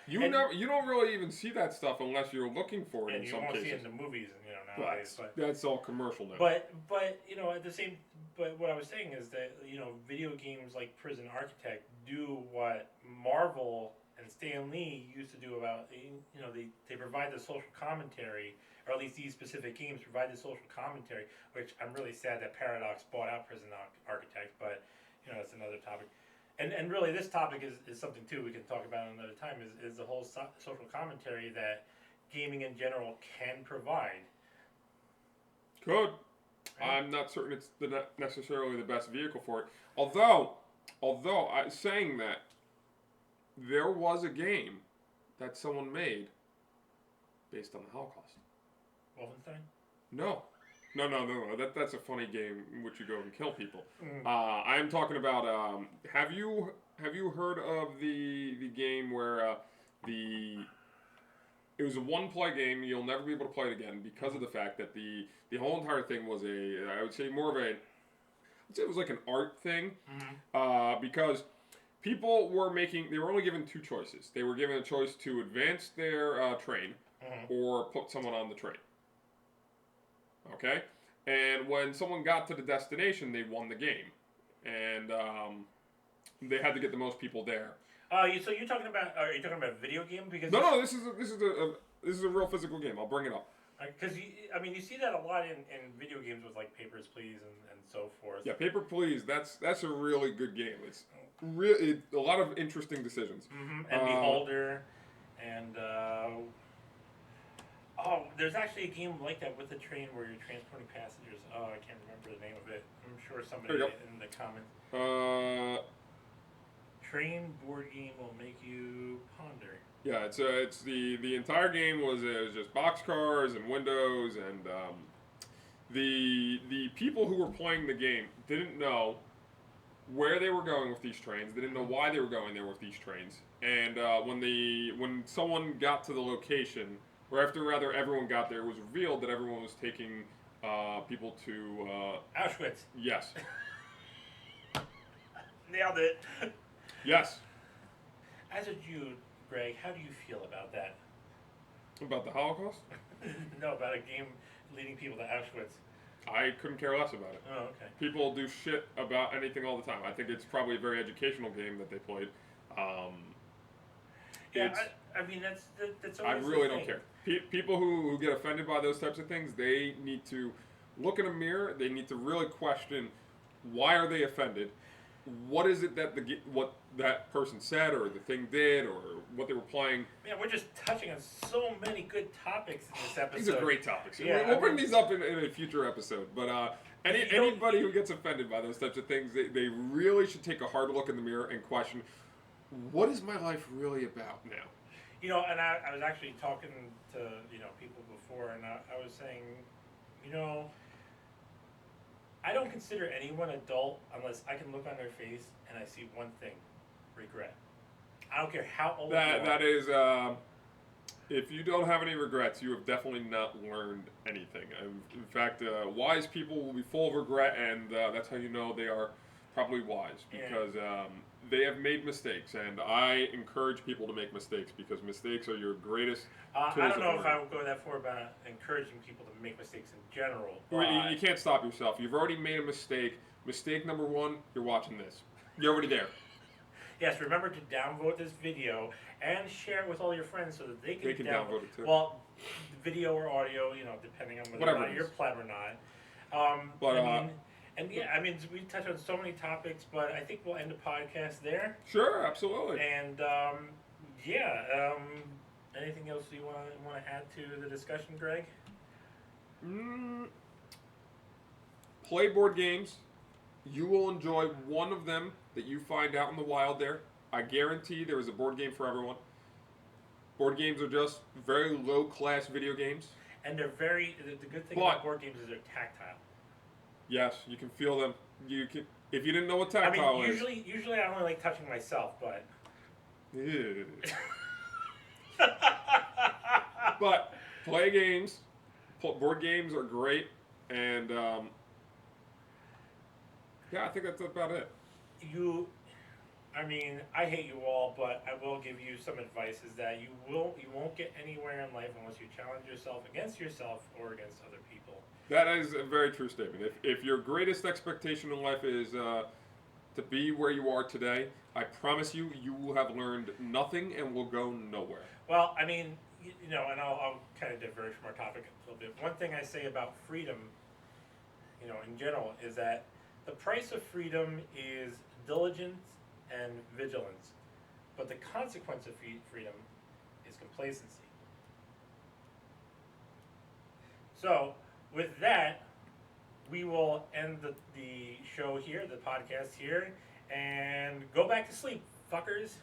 You know, You don't really even see that stuff unless you're looking for it in some cases. And you won't see it in the movies, you know, nowadays. But that's all commercial now. But you know, at the same. But what I was saying is that you know, video games like Prison Architect do what Marvel and Stan Lee used to do about you know they provide the social commentary, or at least these specific games provide the social commentary, which I'm really sad that Paradox bought out Prison Architect, but you know that's another topic. And really, this topic is something too we can talk about another time. Is the whole social commentary that gaming in general can provide. Could. I'm not certain it's necessarily the best vehicle for it. Although saying that, there was a game that someone made based on the Holocaust. Wolfenstein? No. That's a funny game in which you go and kill people. I am talking about. Have you heard of the game where it was a one-play game. You'll never be able to play it again because of the fact that the whole entire thing was I would say more of it was like an art thing. Because people were only given two choices. They were given a choice to advance their train or put someone on the train. Okay? And when someone got to the destination, they won the game. And they had to get the most people there. So you're talking about? Are you talking about a video game? Because no. This is a real physical game. I'll bring it up. Because you see that a lot in video games with like Papers, Please, and so forth. Yeah, Paper Please. That's a really good game. It's really a lot of interesting decisions. And Beholder, and there's actually a game like that with a train where you're transporting passengers. Oh, I can't remember the name of it. I'm sure somebody in the comments. Train board game will make you ponder. Yeah, it's the entire game was just boxcars and windows, and the people who were playing the game didn't know where they were going with these trains. They didn't know why they were going there with these trains. And when someone got to the location, or after everyone got there, it was revealed that everyone was taking people to Auschwitz. Yes. Nailed it. Yes. As a Jew, Greg, how do you feel about that? About the Holocaust? No, about a game leading people to Auschwitz. I couldn't care less about it. Oh, okay. People do shit about anything all the time. I think it's probably a very educational game that they played. Yeah, I mean that's. I really don't care. People who get offended by those types of things, they need to look in a mirror. They need to really question why are they offended, what is it that what that person said or the thing did or what they were playing. Man, we're just touching on so many good topics in this episode. These are great topics. Yeah, We'll bring these up in a future episode. But anybody who gets offended by those types of things, they really should take a hard look in the mirror and question, what is my life really about now? You know, and I was actually talking to, people before, and I was saying, I don't consider anyone adult unless I can look on their face and I see one thing: regret. I don't care how old you are. That is, if you don't have any regrets, you have definitely not learned anything. In fact, wise people will be full of regret, and that's how you know they are probably wise, because they have made mistakes, and I encourage people to make mistakes, because mistakes are your greatest tools. I don't know if I would go that far about encouraging people to make mistakes in general. You can't stop yourself. You've already made a mistake. Mistake number one, you're watching this. You're already there. Yes, remember to downvote this video and share it with all your friends so that they can downvote it too. Well, video or audio, depending on whether or not you're pleb or not. We touched on so many topics, but I think we'll end the podcast there. Sure, absolutely. And anything else you want to add to the discussion, Greg? Play board games. You will enjoy one of them that you find out in the wild there. I guarantee there is a board game for everyone. Board games are just very low-class video games. And they're the good thing about board games is they're tactile. Yes, you can feel them. You can, if you didn't know what tactile is. Usually I only like touching myself, but... Ew. But play games. Board games are great, and I think that's about it. I hate you all, but I will give you some advice: is that you won't get anywhere in life unless you challenge yourself against yourself or against other people. That is a very true statement. If your greatest expectation in life is to be where you are today, I promise you will have learned nothing and will go nowhere. Well, and I'll kind of diverge from our topic a little bit. One thing I say about freedom, in general, is that the price of freedom is diligence and vigilance, but the consequence of freedom is complacency. So, with that, we will end the show here, the podcast here, and go back to sleep, fuckers.